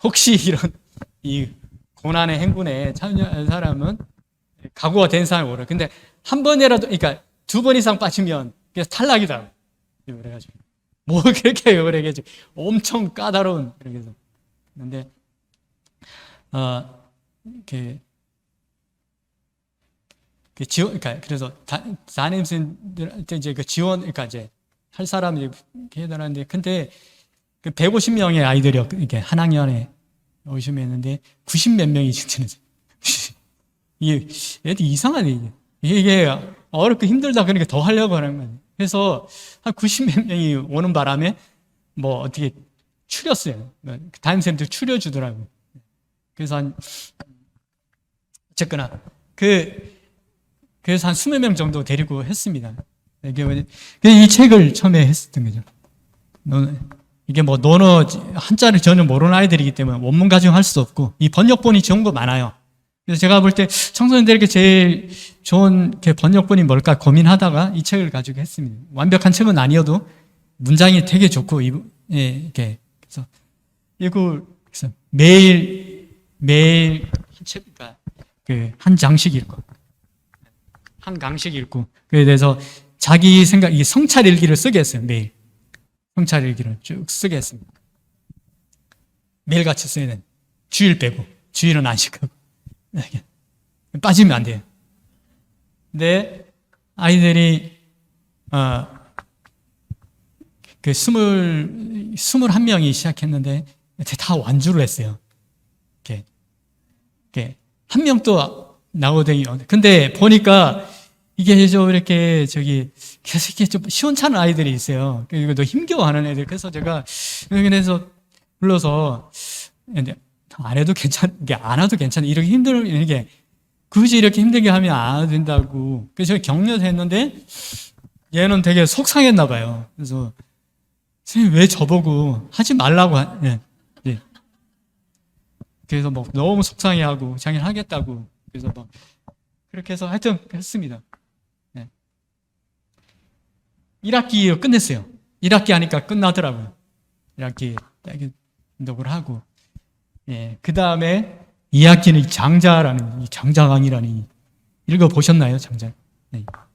혹시 이 고난의 행군에 참여한 사람은 각오가 된 사람이 오래. 근데 한 번이라도, 그러니까 2번 이상 빠지면 그냥 탈락이다. 그래가지고. 뭐 그렇게 해요. 그래가지고. 엄청 까다로운. 그렇게 해서. 근데, 그래서 담임선생님들한테 이제 지원, 그러니까 이제 할 사람이 이렇게 해달라는데, 근데 150명의 아이들이 이렇게 한 학년에 오시면 했는데 90몇 명이 진짜는 이게 애들이 이상하네. 이게 어렵고 힘들다 그러니까 더 하려고 하는 거예요. 그래서 한 90몇 명이 오는 바람에 뭐 어떻게 추렸어요. 담임쌤도 추려주더라고요. 그래서 어쨌거나 그래서 한 20명 정도 데리고 했습니다. 이 책을 처음에 했었던 거죠. 이게 뭐 논어 한자를 전혀 모르는 아이들이기 때문에 원문 가지고 할 수 없고 이 번역본이 좋은 거 많아요. 그래서 제가 볼 때 청소년들에게 제일 좋은 번역본이 뭘까 고민하다가 이 책을 가지고 했습니다. 완벽한 책은 아니어도 문장이 되게 좋고 이렇게 그래서 이거 매일 한 책, 한 장씩 읽고 한 강씩 읽고 그에 대해서 자기 생각 이 성찰 일기를 쓰게 했어요. 매일 성찰 일기를 쭉 쓰게 했습니다. 매일같이 써야 돼. 주일 빼고 주일은 안식하고 빠지면 안 돼요. 근데 아이들이 그 21명이 시작했는데 다 완주를 했어요. 이렇게 한 명도 나오더니 근데 보니까 이게 이렇게 계속 이렇게 좀 시원찮은 아이들이 있어요. 이거 힘겨워하는 애들. 그래서 제가 그래서 불러서 안 해도 안 와도 괜찮아. 이렇게 이게 굳이 이렇게 힘들게 하면 안 해도 된다고. 그래서 제가 격려도 했는데 얘는 되게 속상했나 봐요. 그래서 선생님 왜 저보고 하지 말라고 그래서 뭐 너무 속상해하고 자기는 하겠다고. 그래서 막 그렇게 해서 하여튼 했습니다. 1학기 끝냈어요. 1학기 하니까 끝나더라고요. 1학기 등록을 하고. 그 다음에 2학기는 장자강이라니 읽어보셨나요? 장자.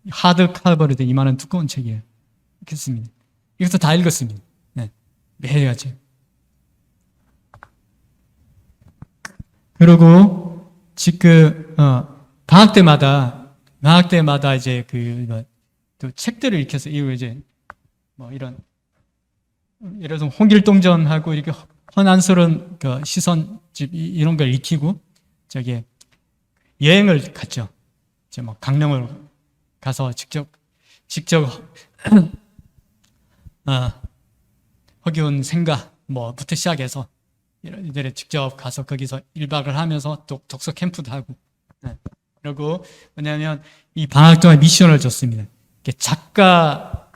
하드 카버로 된 이만한 두꺼운 책이에요. 읽겠습니다. 이것도 다 읽었습니다. 매일같이. 그리고 지금 방학 때마다 이제 또 책들을 읽혀서 이제 뭐 이런 예를 들어서 홍길동전하고 이렇게 허난스러운 시선집 이런 걸 익히고 여행을 갔죠. 이제 뭐 강릉을 가서 직접 허기운 생가 뭐부터 시작해서 이들에 직접 가서 거기서 1박을 하면서 또 독서 캠프도 하고 그리고 뭐냐면 이 방학 동안 미션을 줬습니다. 작가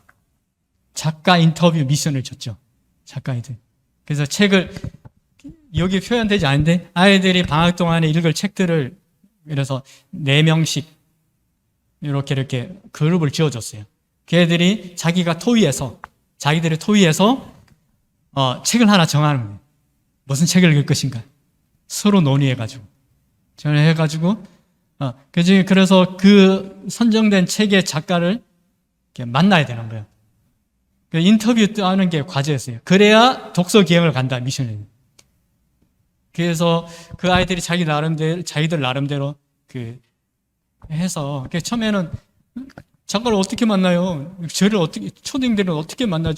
인터뷰 미션을 줬죠. 작가 인터뷰. 그래서 책을 여기 표현되지 않은데 아이들이 방학 동안에 읽을 책들을 그래서 4명씩 이렇게 그룹을 지어줬어요. 걔들이 자기들의 토의에서 책을 하나 정하는 거예요. 무슨 책을 읽을 것인가 서로 논의해가지고 그래서 그 선정된 책의 작가를 만나야 되는 거예요. 인터뷰하는 게 과제였어요. 그래야 독서 기행을 간다 미션이에요. 그래서 그 아이들이 자기들 나름대로 해서 처음에는 작가를 어떻게 만나요? 저를 초딩들은 어떻게 만나요?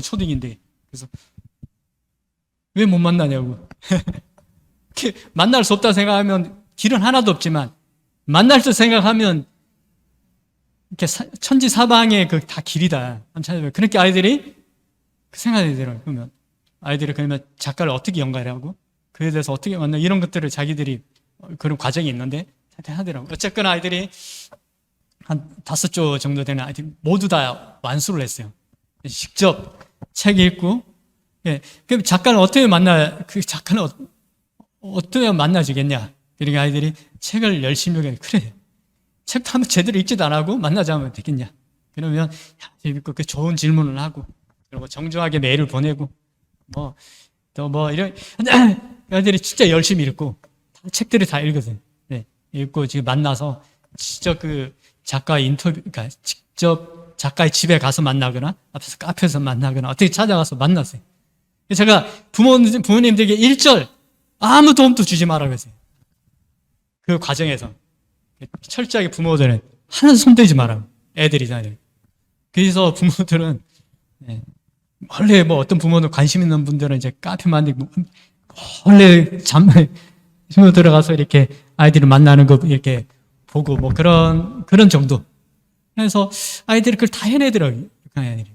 초딩인데. 그래서 왜 못 만나냐고. 만날 수 없다 생각하면 길은 하나도 없지만 만날 수 생각하면 이렇게 천지사방에 다 길이다. 그렇게 아이들이 생각이 들어요. 그러면 아이들이 그러면 작가를 어떻게 연결하고 그에 대해서 어떻게 만나 이런 것들을 자기들이 그런 과정이 있는데 하더라고요. 어쨌거나 아이들이 한 5조 정도 되는 아이들 모두 다 완수를 했어요. 직접 책 읽고 그럼 작가는 어떻게 만나주겠냐. 그러니까 아이들이 책을 열심히 읽어요. 그래. 책도 한번 제대로 읽지도 안 하고 만나자면 되겠냐. 그러면 재밌고 좋은 질문을 하고 그리고 정중하게 메일을 보내고 이런 아이들이 진짜 열심히 읽고 책들을 다 읽었어요. 읽고 지금 만나서 직접 작가의 인터뷰, 그러니까 직접 작가의 집에 가서 만나거나 앞에서 카페에서 만나거나 어떻게 찾아가서 만났어요. 제가 부모님들에게 1절 아무 도움도 주지 말라고 했어요. 그 과정에서 철저하게 부모들은 하나도 손대지 마라. 애들이잖아요. 그래서 부모들은 원래 어떤 부모들 관심 있는 분들은 이제 카페 만들고 원래 잠을 들어가서 이렇게 아이들을 만나는 거 이렇게 보고 그런 정도. 그래서 아이들이 그걸 다 해내더라고요. 그 아이들이.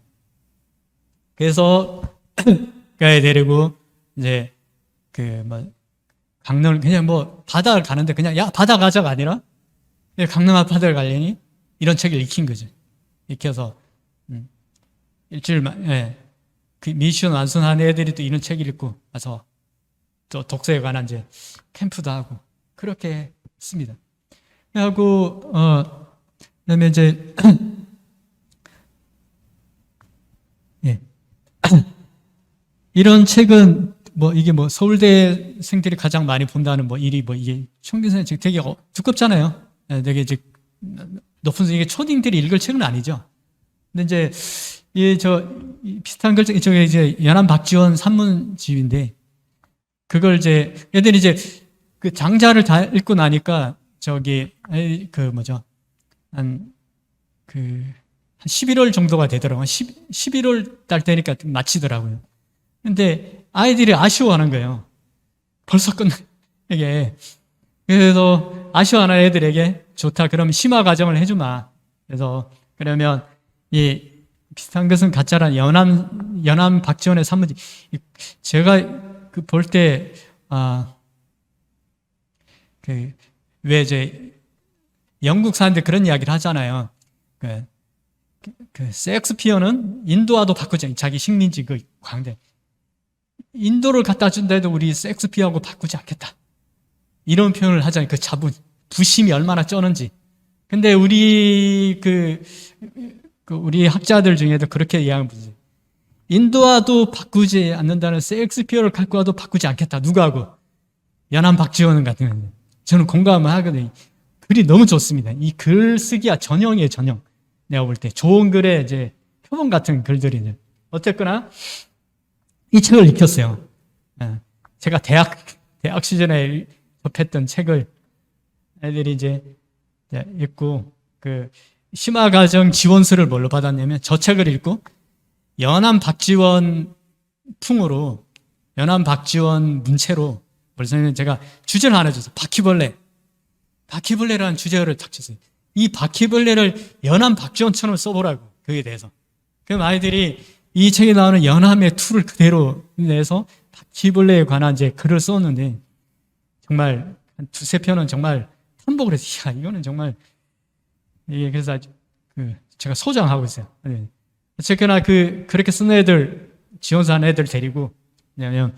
그래서 그 아이 데리고 이제 강릉 그냥 뭐 바다를 가는데 그냥 야 바다 가자가 아니라 강릉 앞바다를 가려니 이런 책을 익힌 거죠. 익혀서 일주일만 그 미션 완수한 애들이 또 이런 책을 읽고 와서 또 독서에 관한 이제 캠프도 하고 그렇게 했습니다. 하고 그다음에 이제 예. 이런 책은 뭐 이게 뭐 서울대생들이 가장 많이 본다는 뭐 일이 뭐 이게 청균선생 책 되게 두껍잖아요. 되게 이제 높은 이게 초딩들이 읽을 책은 아니죠. 근데 이제 비슷한 걸 저게 이제 연암 박지원 산문집인데 그걸 이제 애들이 이제 그 장자를 다 읽고 나니까 한 11월 정도가 되더라고요. 11월 달 되니까 마치더라고요. 근데 아이들이 아쉬워하는 거예요. 벌써 끝나, 이게. 그래서 아쉬워하는 애들에게 좋다. 그럼 심화 과정을 해주마. 그래서 그러면 이 비슷한 것은 가짜란 연암 박지원의 산문집. 제가 그 볼 때, 왜 이제 영국 사람들 그런 이야기를 하잖아요. 셰익스피어는 인도와도 바꾸지 않 자기 식민지 그 광대. 인도를 갖다 준다 해도 우리 셰익스피어하고 바꾸지 않겠다. 이런 표현을 하잖아요. 그 자부, 부심이 얼마나 쩌는지. 근데 우리 우리 학자들 중에도 그렇게 이야기하는 인도와도 바꾸지 않는다는 셰익스피어를 갖고 와도 바꾸지 않겠다. 누구하고? 연암 박지원 같은 거. 저는 공감을 하거든요. 글이 너무 좋습니다. 이 글쓰기야 전형이에요, 전형. 내가 볼 때 좋은 글의 이제 표본 같은 글들이죠. 어쨌거나 이 책을 읽혔어요. 제가 대학 시절에 접했던 책을 애들이 이제 읽고 그 심화과정 지원서를 뭘로 받았냐면 저 책을 읽고 연암 박지원 풍으로 연암 박지원 문체로 벌써 제가 주제를 하나 줬어요. 바퀴벌레라는 주제를 딱 줬어요. 이 바퀴벌레를 연암 박지원처럼 써보라고 거기에 대해서. 그럼 아이들이 이 책에 나오는 연암의 툴을 그대로 내서 바퀴벌레에 관한 이제 글을 썼는데 정말 한 두세 편은 정말 탐복을 해서 야 이거는 정말 이게 그래서 아주 제가 소장하고 있어요. 어쨌거나 그렇게 쓰는 애들 지원서 하는 애들 데리고 왜냐면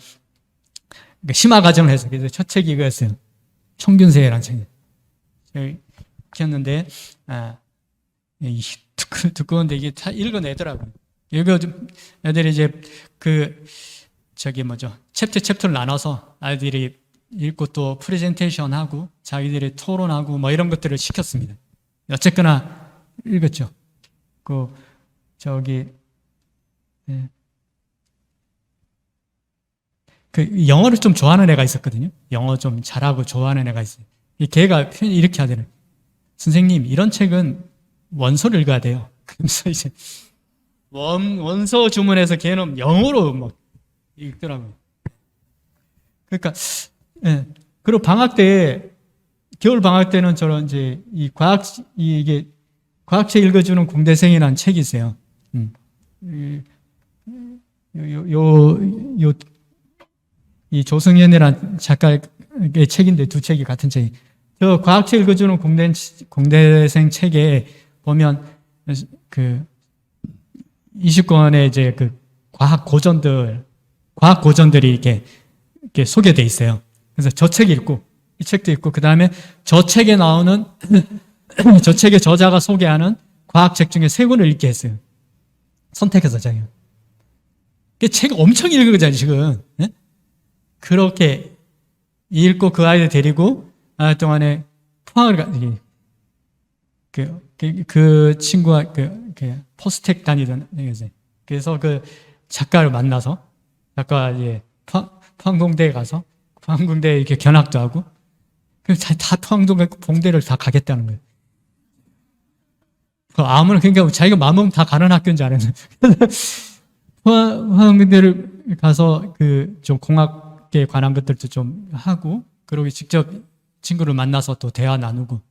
심화 과정을 해서 그래서 첫 책이 이거였어요. 청균세라는 책이 읽혔는데 두꺼운데 이게 다 읽어내더라고요. 이거 좀 애들이 이제 챕터를 나눠서 아이들이 읽고 또 프레젠테이션 하고 자기들이 토론하고 뭐 이런 것들을 시켰습니다. 어쨌거나 읽었죠. 영어를 좀 좋아하는 애가 있었거든요. 영어 좀 잘하고 좋아하는 애가 있어요. 걔가 표현이 이렇게 하더래요. 선생님, 이런 책은 원서를 읽어야 돼요. 그러면서 이제 원서 주문해서 걔는 영어로 막 읽더라고요. 그러니까, 그리고 겨울 방학 때는 저런 이제 이게 과학책 읽어주는 공대생이라는 책이 있어요. 이 조승현이라는 작가의 책인데 두 책이 같은 책이. 저 과학책 읽어주는 공대생 책에 보면 20권의 이제 과학 고전들이 이렇게 소개돼 있어요. 그래서 저 책 읽고 이 책도 읽고 그 다음에 저 책에 나오는 저 책의 저자가 소개하는 과학책 중에 3권을 읽게 했어요. 선택해서 자기가. 책 엄청 읽은 거잖아요, 지금. 네? 그렇게 읽고 그 아이를 데리고 동안에 포항을 그 친구가 포스텍 다니던 그래서 그 작가를 만나서 작가 이제 포항공대에 가서 포항공대에 이렇게 견학도 하고 다 포항공대를 다 가겠다는 거예요. 아무나 그러니까 자기가 마음은 다 가는 학교인 줄 알았는데 포항공대를 가서 좀 공학에 관한 것들도 좀 하고 그러고 직접 친구를 만나서 또 대화 나누고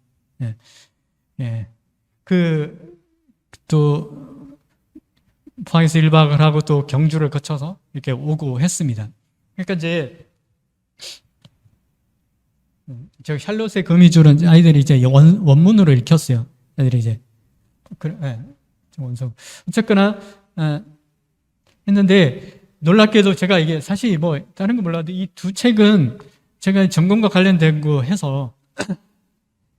또 포항에서 1박을 하고 또 경주를 거쳐서 이렇게 오고 했습니다. 그러니까 이제 저 샬롯의 거미줄은 아이들이 이제 원문으로 읽혔어요. 아이들이 이제 원서 어쨌거나 했는데 놀랍게도 제가 이게 사실 뭐 다른 거 몰라도 이 두 책은 제가 전공과 관련된 거 해서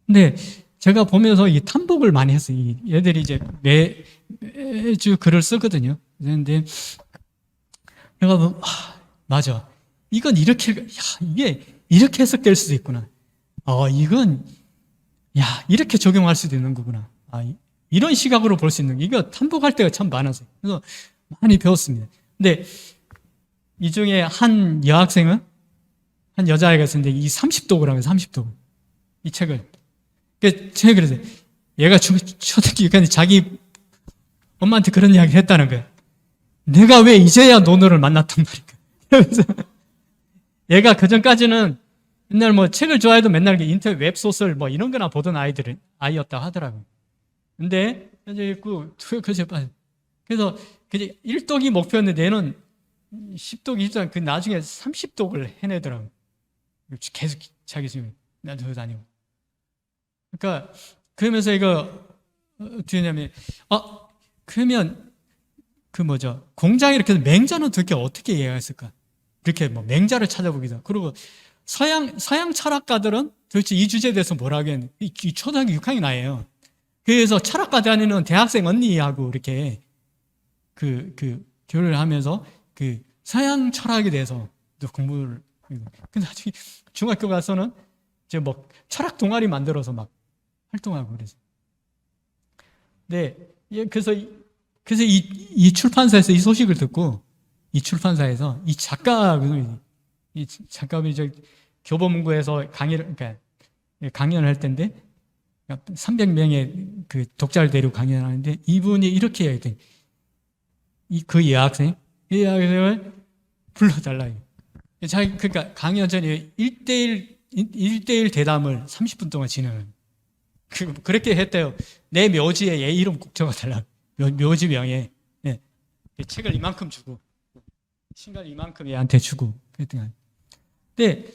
근데 제가 보면서 이 탐복을 많이 했어요. 얘들이 이제 매주 글을 쓰거든요. 그런데 내가 뭐 맞아. 이건 이렇게 이게 이렇게 해석될 수도 있구나. 이건 이렇게 적용할 수도 있는 거구나. 이런 시각으로 볼 수 있는 거. 이거 탐복할 때가 참 많았어요. 그래서 많이 배웠습니다. 근데 이 중에 한 여학생은 한 여자아이가 있었는데 이 30독을 하면서 30독 이 책을 제가 그래서 얘가 초등학교 자기 엄마한테 그런 이야기를 했다는 거야. 내가 왜 이제야 너를 만났단 말인가. 그래서 얘가 그전까지는 맨날 뭐 책을 좋아해도 맨날 인터넷 웹소설 뭐 이런 거나 보던 아이였다고 하더라고요. 근데 이제 있고 그래서 그게 1독이 목표였는데 얘는 10독이 20독 그 나중에 30독을 해내더라고요. 계속 자기 지금 나도 다니고. 그러니까 그러면서 이거 어떻게 했냐면 그러면 그 뭐죠 공장에 이렇게 맹자는 도대체 어떻게 이해했을까? 이렇게 뭐 맹자를 찾아보기도 하고 그리고 서양 철학가들은 도대체 이 주제에 대해서 뭐라고 했는데 이 초등학교 6학년 나이에요. 그래서 철학과 다니는 대학생 언니하고 이렇게 그 교류를 하면서 그 서양 철학에 대해서 또 공부를 근데 나중에 중학교 가서는 이제 뭐 철학 동아리 만들어서 막 활동하고 그래서 네 그래서 이 출판사에서 이 소식을 듣고 이 출판사에서 이 작가분이 저 교보문고에서 강연을 할 텐데 300명의 그 독자를 데리고 강연하는데 이분이 이렇게 얘기했더니 그 여학생을 불러달라. 그러니까 강연 전에 1대1 대담을 30분 동안 진행을 그렇게 했대요. 내 묘지에 얘 이름 꼭 적어달라. 묘지명에 책을 이만큼 주고 신갈 이만큼 얘한테 주고 그랬더니 근데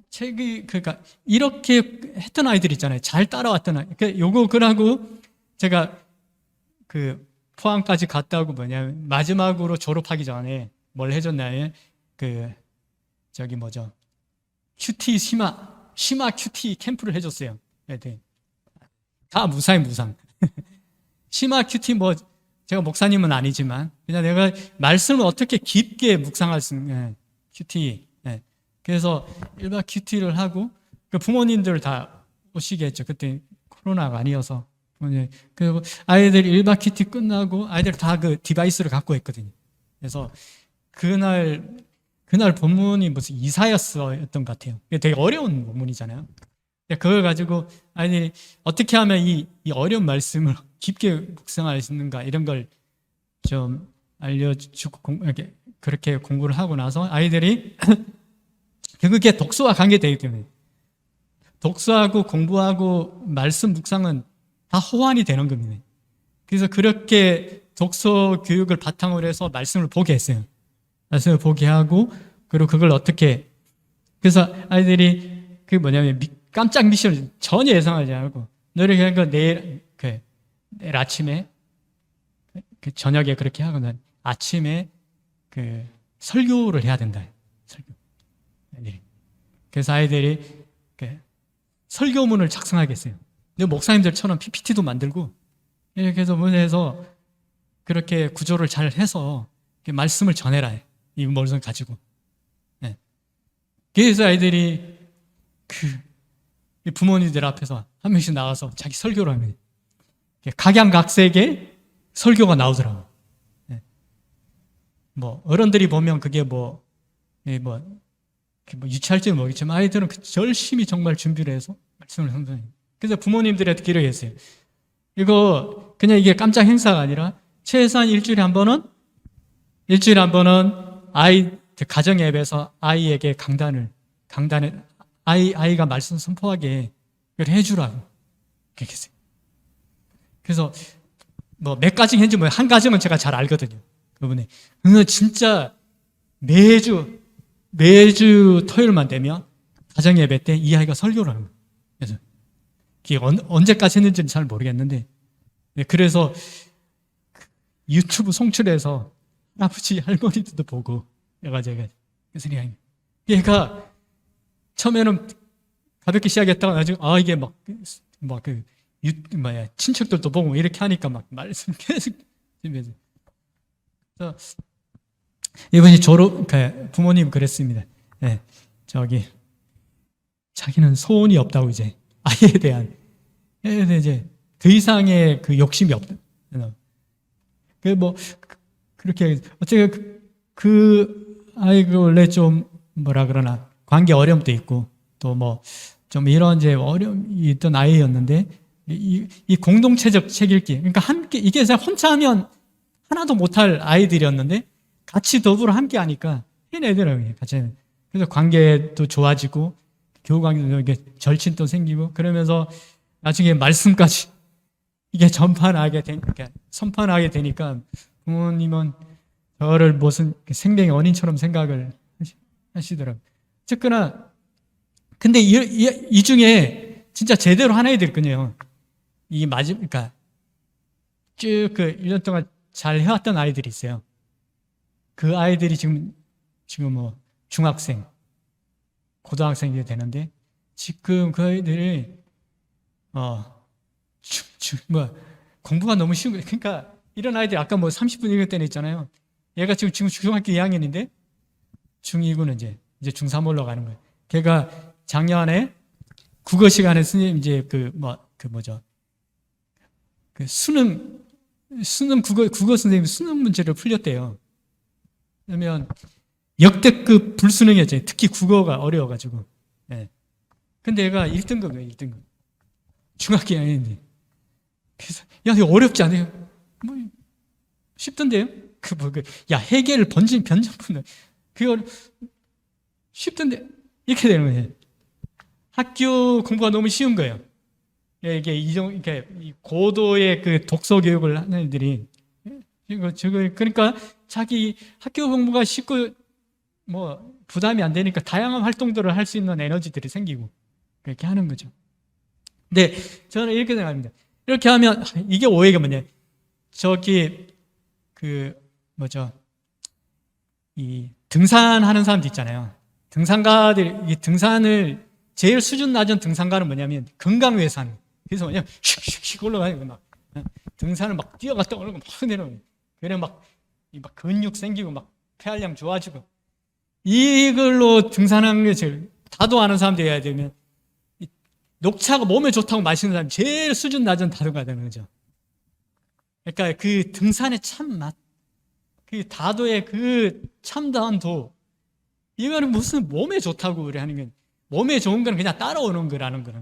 책이 그러니까 이렇게 했던 아이들 있잖아요. 잘 따라왔던 아이. 그러니까 요거 그러고 제가 그 포항까지 갔다 오고 마지막으로 졸업하기 전에 뭘 해줬나요? 저기 뭐죠? 큐티 심화 큐티 캠프를 해줬어요. 네. 다 무상. 심화 큐티 뭐 제가 목사님은 아니지만 그냥 내가 말씀을 어떻게 깊게 묵상할 수 있는 큐티. 네. 그래서 1박 큐티를 하고 그 부모님들 다 오시게 했죠. 그때 코로나가 아니어서. 그리고 아이들 1박 큐티 끝나고 아이들 다 그 디바이스를 갖고 있거든요. 그래서 그날 본문이 무슨 이사야서였던 것 같아요. 되게 어려운 본문이잖아요. 그걸 가지고 아이들이 어떻게 하면 이 어려운 말씀을 깊게 묵상할 수 있는가 이런 걸 좀 알려주고 그렇게 공부를 하고 나서 아이들이 그게 독서와 관계되기 때문에 독서하고 공부하고 말씀 묵상은 다 호환이 되는 겁니다. 그래서 그렇게 독서 교육을 바탕으로 해서 말씀을 보게 했어요. 말씀을 보게 하고 그리고 그걸 어떻게 그래서 아이들이 깜짝 미션을 전혀 예상하지 않고 너를 하니까 내일 아침에 저녁에 그렇게 하고 난 아침에 설교를 해야 된다. 설교. 그래서 아이들이 설교문을 작성하겠어요. 근데 목사님들처럼 PPT도 만들고 이렇게 해서 그렇게 구조를 잘 해서 말씀을 전해라. 이 머릿속 가지고. 네. 그래서 아이들이 부모님들 앞에서 한 명씩 나와서 자기 설교를 하면 각양각색의 설교가 나오더라고. 네. 뭐 어른들이 보면 그게 유치할지는 모르겠지만 아이들은 열심히 정말 준비를 해서 말씀을 선전해요. 그래서 부모님들한테 기록했어요. 이거 그냥 이게 깜짝 행사가 아니라 최소한 일주일에 한 번은 가정 앱에서 아이에게 강단에 아이가 말씀 선포하게 해주라고 그렇게 했어요. 그래서 뭐 몇 가지 했는지 뭐 한 가지만 제가 잘 알거든요. 그분이 그는 진짜 매주 토요일만 되면 가정 예배 때 이 아이가 설교를 하는 거예요. 그래서 그게 언제까지 했는지는 잘 모르겠는데, 그래서 유튜브 송출해서 아버지 할머니들도 보고 해가지고 그래서 얘가 처음에는 가볍게 시작했다가 나중에 이게 친척들도 보고 이렇게 하니까 막 말씀 계속 그래서 이번에 부모님 그랬습니다. 네, 자기는 소원이 없다고 이제 아이에 대한 이제 더 이상의 그 욕심이 없다. 그렇게 어쨌든 그 아이가 원래 좀 뭐라 그러나 관계 어려움도 있고 또 뭐 좀 이런 이제 어려움이 있던 아이였는데 이 공동체적 책 읽기, 그러니까 함께 이게 혼자 하면 하나도 못할 아이들이었는데 같이 더불어 함께 하니까 해내더라고요. 같이. 그래서 관계도 좋아지고 교우 관계도 이게 절친도 생기고 그러면서 나중에 말씀까지 이게 선포하게 되니까 부모님은 저를 무슨 생명의 원인처럼 생각을 하시더라고요. 어쨌거나 근데 이 중에 진짜 제대로 한 아이들 있거든요. 그러니까 쭉 그 1년 동안 잘 해왔던 아이들이 있어요. 그 아이들이 지금 뭐 중학생, 고등학생이 되는데 지금 그 아이들이 공부가 너무 쉬운 거예요. 그러니까 이런 아이들이 아까 뭐 30분 읽을 때는 있잖아요. 얘가 지금 중학교 2학년인데 중2구는 이제 중3 올라가는 거예요. 걔가 작년에 국어 시간에 선생님 이제 수능 국어 선생님 수능 문제를 풀렸대요. 그러면 역대급 불수능이었죠. 특히 국어가 어려워가지고. 네. 근데 얘가 1등급이에요. 1등급. 중학교 2학년인데. 그래서 야, 이거 어렵지 않아요? 뭐 쉽던데요? 해계를 변전푼다. 그거 쉽던데 이렇게 되는 거예요. 학교 공부가 너무 쉬운 거예요. 이게 이렇게 고도의 그 독서 교육을 하는 애들이 그러니까 자기 학교 공부가 쉽고 뭐 부담이 안 되니까 다양한 활동들을 할 수 있는 에너지들이 생기고 그렇게 하는 거죠. 근데 저는 이렇게 생각합니다. 이렇게 하면 이게 오해가 뭐냐? 이 등산하는 사람들 있잖아요. 등산가들 이 등산을 제일 수준 낮은 등산가는 뭐냐면 건강외산. 그래서 뭐냐면 슉슉슉 올라가는 거 막 등산을 막 뛰어갔다 오는 거 막 내려오는. 그래 막 근육 생기고 막 폐활량 좋아지고 이걸로 등산하는 게 제일 다도 아는 사람들이 해야 되면 녹차가 몸에 좋다고 마시는 사람이 제일 수준 낮은 다도가 되는 거죠. 그러니까 그 등산의 참맛, 그 다도의 그 참다한 도, 이거는 무슨 몸에 좋다고 그래 하는 게 몸에 좋은 건 그냥 따라오는 거라는 거죠.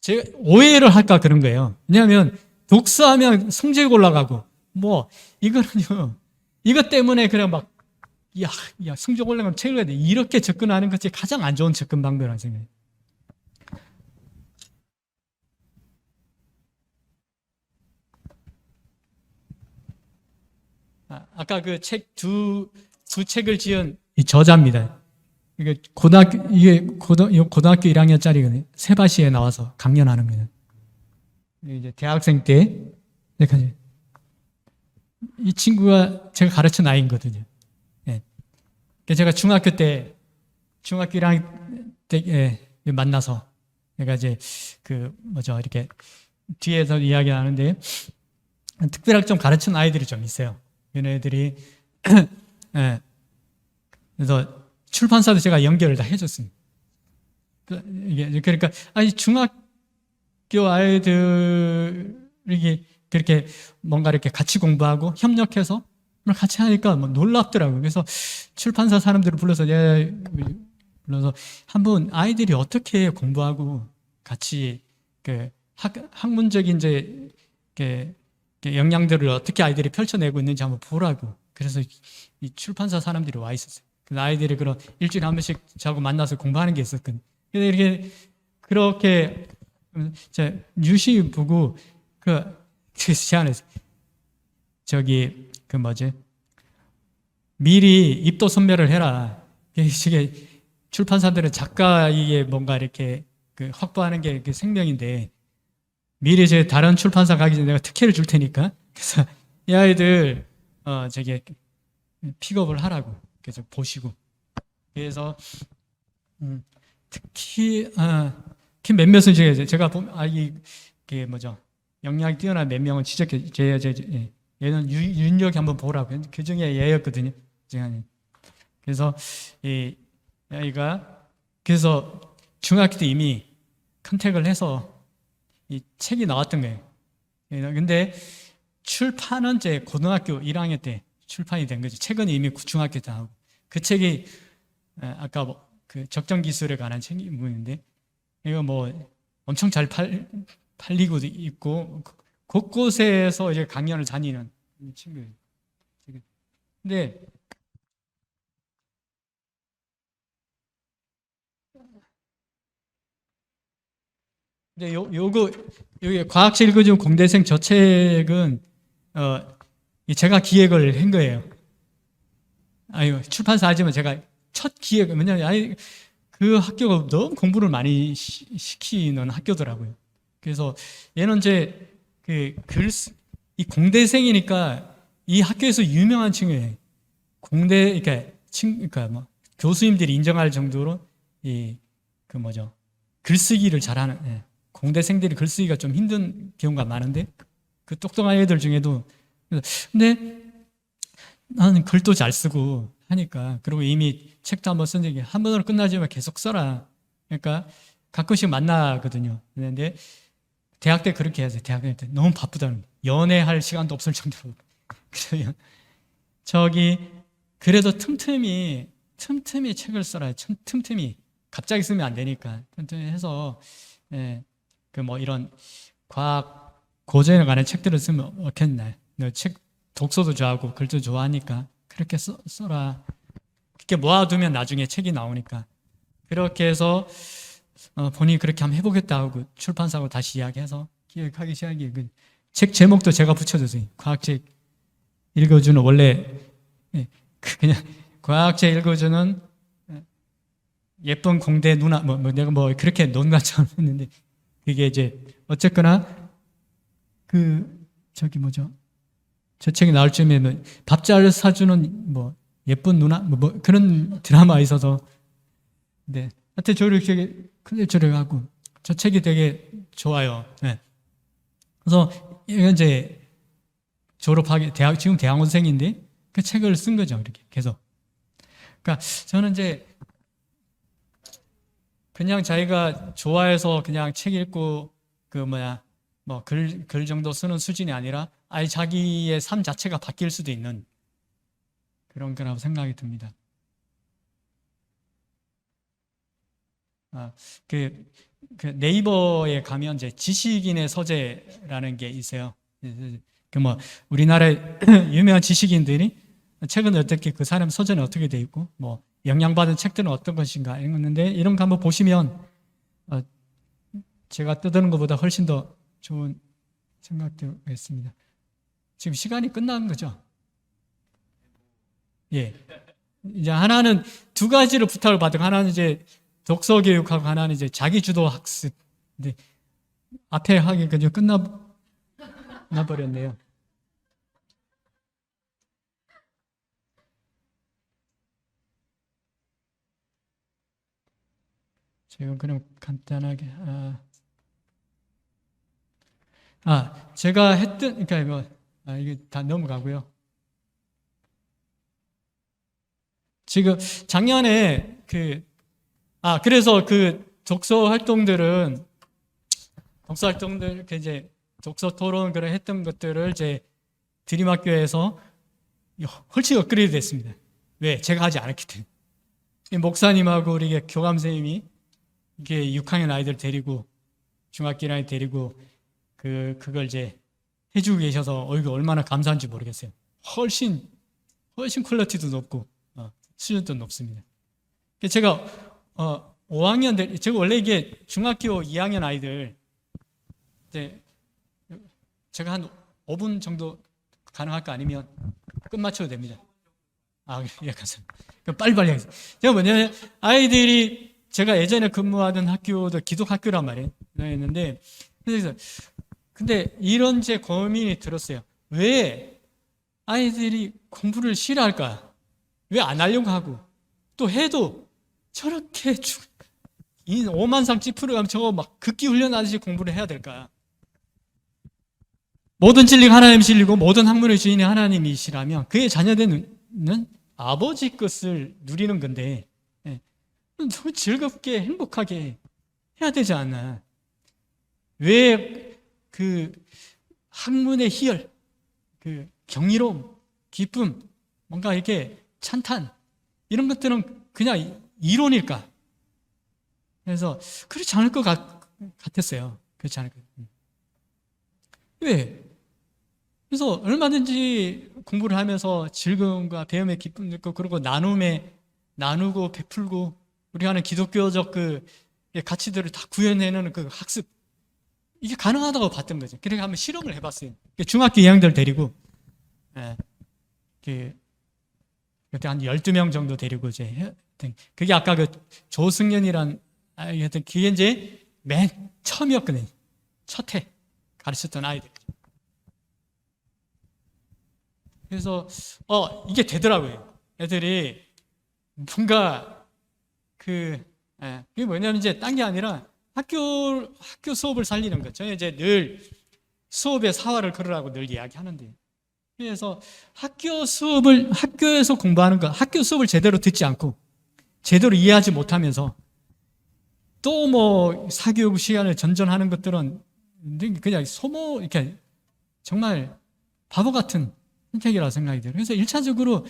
제가 오해를 할까 그런 거예요. 왜냐하면 독서하면 성적이 올라가고 뭐 이거는요, 이것 때문에 그냥 막 야 성적 올라가면 책을 해야 돼 이렇게 접근하는 것이 가장 안 좋은 접근 방법이라는 생각이에요. 아까 그 책 두 책을 지은 이 저자입니다. 이게 고등학교 1학년짜리거든요. 세바시에 나와서 강연하는 거예요. 이제 대학생 때 이 친구가 제가 가르친 아이거든요. 예. 제가 중학교 1학년 때 만나서 내가 이제 이렇게 뒤에서 이야기하는데 특별하게 좀 가르친 아이들이 좀 있어요. 얘네들이 예. 그래서 출판사도 제가 연결을 다 해줬습니다. 그러니까 중학교 아이들이 그렇게 뭔가 이렇게 같이 공부하고 협력해서 같이 하니까 뭐 놀랍더라고요. 그래서 출판사 사람들을 불러서 한번 아이들이 어떻게 공부하고 같이 학문적인 이제 역량들을 어떻게 아이들이 펼쳐내고 있는지 한번 보라고. 그래서 이 출판사 사람들이 와 있었어요. 그 아이들이 그런 일주일에 한 번씩 저하고 만나서 공부하는 게 있었거든요. 그래서 그렇게 뉴시 보고 학교에서 제안했어요. 저기 그 뭐지? 미리 입도 선별을 해라. 이게 출판사들은 작가에게 뭔가 이렇게 그 확보하는 게 생명인데 미리 제 다른 출판사 가기 전에 내가 특혜를 줄 테니까 그래서 이 아이들 저기 픽업을 하라고 그래서 보시고 그래서 특히 몇몇은 제가 보면 이게 뭐죠 역량이 뛰어난 몇 명은 지적해 얘는 윤력이 한번 보라고 그 중에 얘였거든요. 그래서 이 아이가 그래서 중학교 때 이미 컨택을 해서 이 책이 나왔던 거예요. 근데 출판은 이제 고등학교 1학년 때 출판이 된 거죠. 책은 이미 중학교 때 하고 그 책이 아까 그 적정 기술에 관한 책인데 이거 뭐 엄청 잘 팔리고 있고 곳곳에서 이제 강연을 다니는 친구예요. 근데 여기 과학책 읽어준 공대생 저 책은 제가 기획을 한 거예요. 출판사 하지만 제가 첫 기획 왜냐면 그 학교가 너무 공부를 많이 시키는 학교더라고요. 그래서 얘는 이제 이 공대생이니까 이 학교에서 유명한 친구예요. 그러니까 뭐 교수님들이 인정할 정도로 그 뭐죠 글쓰기를 잘하는 공대생들이 글쓰기가 좀 힘든 경우가 많은데 그 똑똑한 애들 중에도 근데 나는 글도 잘 쓰고 하니까 그리고 이미 책도 한번 쓴 적이 한 번으로 끝나지만 계속 써라. 그러니까 가끔씩 만나거든요. 근데 대학 때 그렇게 해야 돼. 대학 때 너무 바쁘다는 연애할 시간도 없을 정도로 그러면 그래도 틈틈이 책을 써라. 틈틈이 갑자기 쓰면 안 되니까 틈틈이 해서 그 뭐 이런 과학 고전에 관한 책들을 쓰면 어떻겠나. 너 책 독서도 좋아하고 글도 좋아하니까 그렇게 써라. 그렇게 모아두면 나중에 책이 나오니까 그렇게 해서 본인이 그렇게 한번 해보겠다 하고 출판사하고 다시 이야기해서 기획하기 시작이에요. 책 제목도 제가 붙여줬어요. 과학책 읽어주는 원래 그냥 과학책 읽어주는 예쁜 공대 누나 내가 뭐 그렇게 논관처럼 했는데 그게 이제 어쨌거나 저 책이 나올 쯤에는 밥 잘 사주는 뭐 예쁜 누나 뭐 그런 드라마 있어서 네 하여튼 저렇게 클래처를 하고 저 책이 되게 좋아요. 네. 그래서 이제 졸업하게 지금 대학원생인데 그 책을 쓴 거죠. 이렇게 계속. 그러니까 저는 이제 그냥 자기가 좋아해서 그냥 책 읽고 글 정도 쓰는 수준이 아니라 아예 자기의 삶 자체가 바뀔 수도 있는 그런 거라고 생각이 듭니다. 그 네이버에 가면 이제 지식인의 서재라는 게 있어요. 우리나라의 유명한 지식인들이 책은 어떻게 그 사람 서재는 어떻게 돼 있고 뭐 영향받은 책들은 어떤 것인가 읽는데 이런 거 한번 보시면 제가 떠드는 것보다 훨씬 더 좋은 생각도 있습니다. 지금 시간이 끝난 거죠? 예. 이제 하나는 두 가지로 부탁을 받고 하나는 이제 독서 교육하고 하나는 이제 자기주도 학습. 근데 앞에 하기 그냥 끝나버렸네요. 제가 그럼 간단하게 제가 했던 그러니까 이게 다 넘어가고요. 지금 작년에 그래서 독서 활동들 이제 독서 토론 그런 했던 것들을 이제 드림학교에서 훨씬 업그레이드 됐습니다. 왜? 제가 하지 않았기 때문에. 목사님하고 우리 교감 선생님이 이게 6학년 아이들 데리고 중학교 1학년 데리고 그걸 이제 해주고 계셔서 이거 얼마나 감사한지 모르겠어요. 훨씬 퀄리티도 높고 수준도 높습니다. 제가 5학년 제가 원래 이게 중학교 2학년 아이들 제가 한 5분 정도 가능할까? 아니면 끝마쳐도 됩니다. 예, 감사합니다. 그럼 빨리빨리 하겠습니다. 제가 뭐냐면, 아이들이 제가 예전에 근무하던 학교도 기독 학교란 말이에요. 했는데, 그래서 근데 이런 제 고민이 들었어요. 왜 아이들이 공부를 싫어할까? 왜 안 하려고 하고, 또 해도 저렇게 오만상 찌푸려가면 저거 막 극기 훈련하듯이 공부를 해야 될까? 모든 진리가 하나님 진리고 모든 학문의 주인이 하나님이시라면 그의 자녀들은 아버지 것을 누리는 건데, 예, 너무 즐겁게 행복하게 해야 되지 않나? 왜 그 학문의 희열, 그 경이로움, 기쁨, 뭔가 이렇게 찬탄 이런 것들은 그냥 이론일까? 그래서 그렇지 않을 것 같았어요. 그렇지 않을 것 같아요. 왜? 그래서 얼마든지 공부를 하면서 즐거움과 배움의 기쁨 느끼고, 그리고 나누고 베풀고, 우리가 하는 기독교적 그 가치들을 다 구현해내는 그 학습, 이게 가능하다고 봤던 거죠. 그래서 한번 실험을 해봤어요. 중학교 2학년들 데리고, 그때 한 12명 정도 데리고 이제 그게 아까 그 조승연이란 아이였던, 그게 이제 맨 처음이었거든요. 첫 해 가르쳤던 아이들. 그래서 이게 되더라고요. 애들이 뭔가 이게 뭐냐면 이제 딴 게 아니라 학교 수업을 살리는 거죠. 이제 늘 수업에 사활을 걸으라고 늘 이야기하는데, 그래서 학교에서 공부하는 거, 학교 수업을 제대로 듣지 않고 제대로 이해하지 못하면서 또 뭐 사교육 시간을 전전하는 것들은 그냥 이렇게 정말 바보 같은 선택이라고 생각이 들어요. 그래서 1차적으로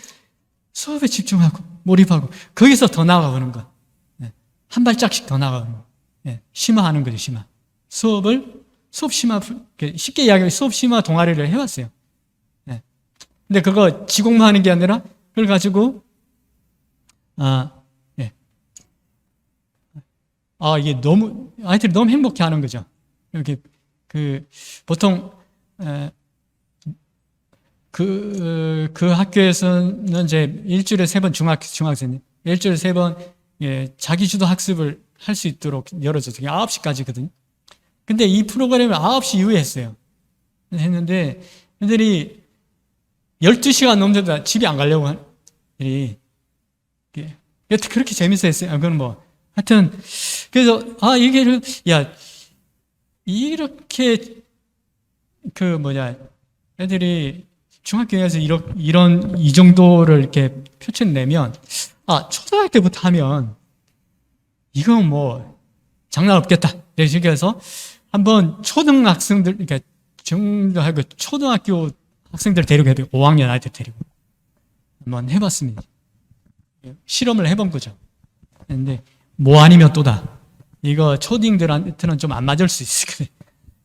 수업에 집중하고 몰입하고, 거기서 더 나아가는 거, 한 발짝씩 더 나아가는 거, 심화하는 거죠. 심화. 수업 심화, 쉽게 이야기하면 수업 심화 동아리를 해왔어요. 근데 그거 지공만 하는 게 아니라 그걸 가지고 이게 아이들이 너무 행복해 하는 거죠. 이렇게 보통 그 학교에서는 이제 일주일에 3번 중학생이 일주일에 3번 자기주도 학습을 할 수 있도록 열어줬어요. 9시까지거든요. 근데 이 프로그램을 9시 이후에 했어요. 했는데 애들이 12시간 넘는다 집에 안 가려고 하니, 여튼 그렇게 재밌어 했어요. 그건 뭐 하여튼 그래서 이게 이렇게 애들이 중학교에서 이 정도를 이렇게 펼쳐내면, 초등학교 때부터 하면 이건 뭐 장난 없겠다. 그래서 한번 초등학생들, 그러니까 중하고 초등학교 학생들 데리고 5학년 아이들 데리고 한번 해봤습니다. 실험을 해본 거죠. 근데 뭐 아니면 또다. 이거 초딩들한테는 좀 안 맞을 수 있거든요.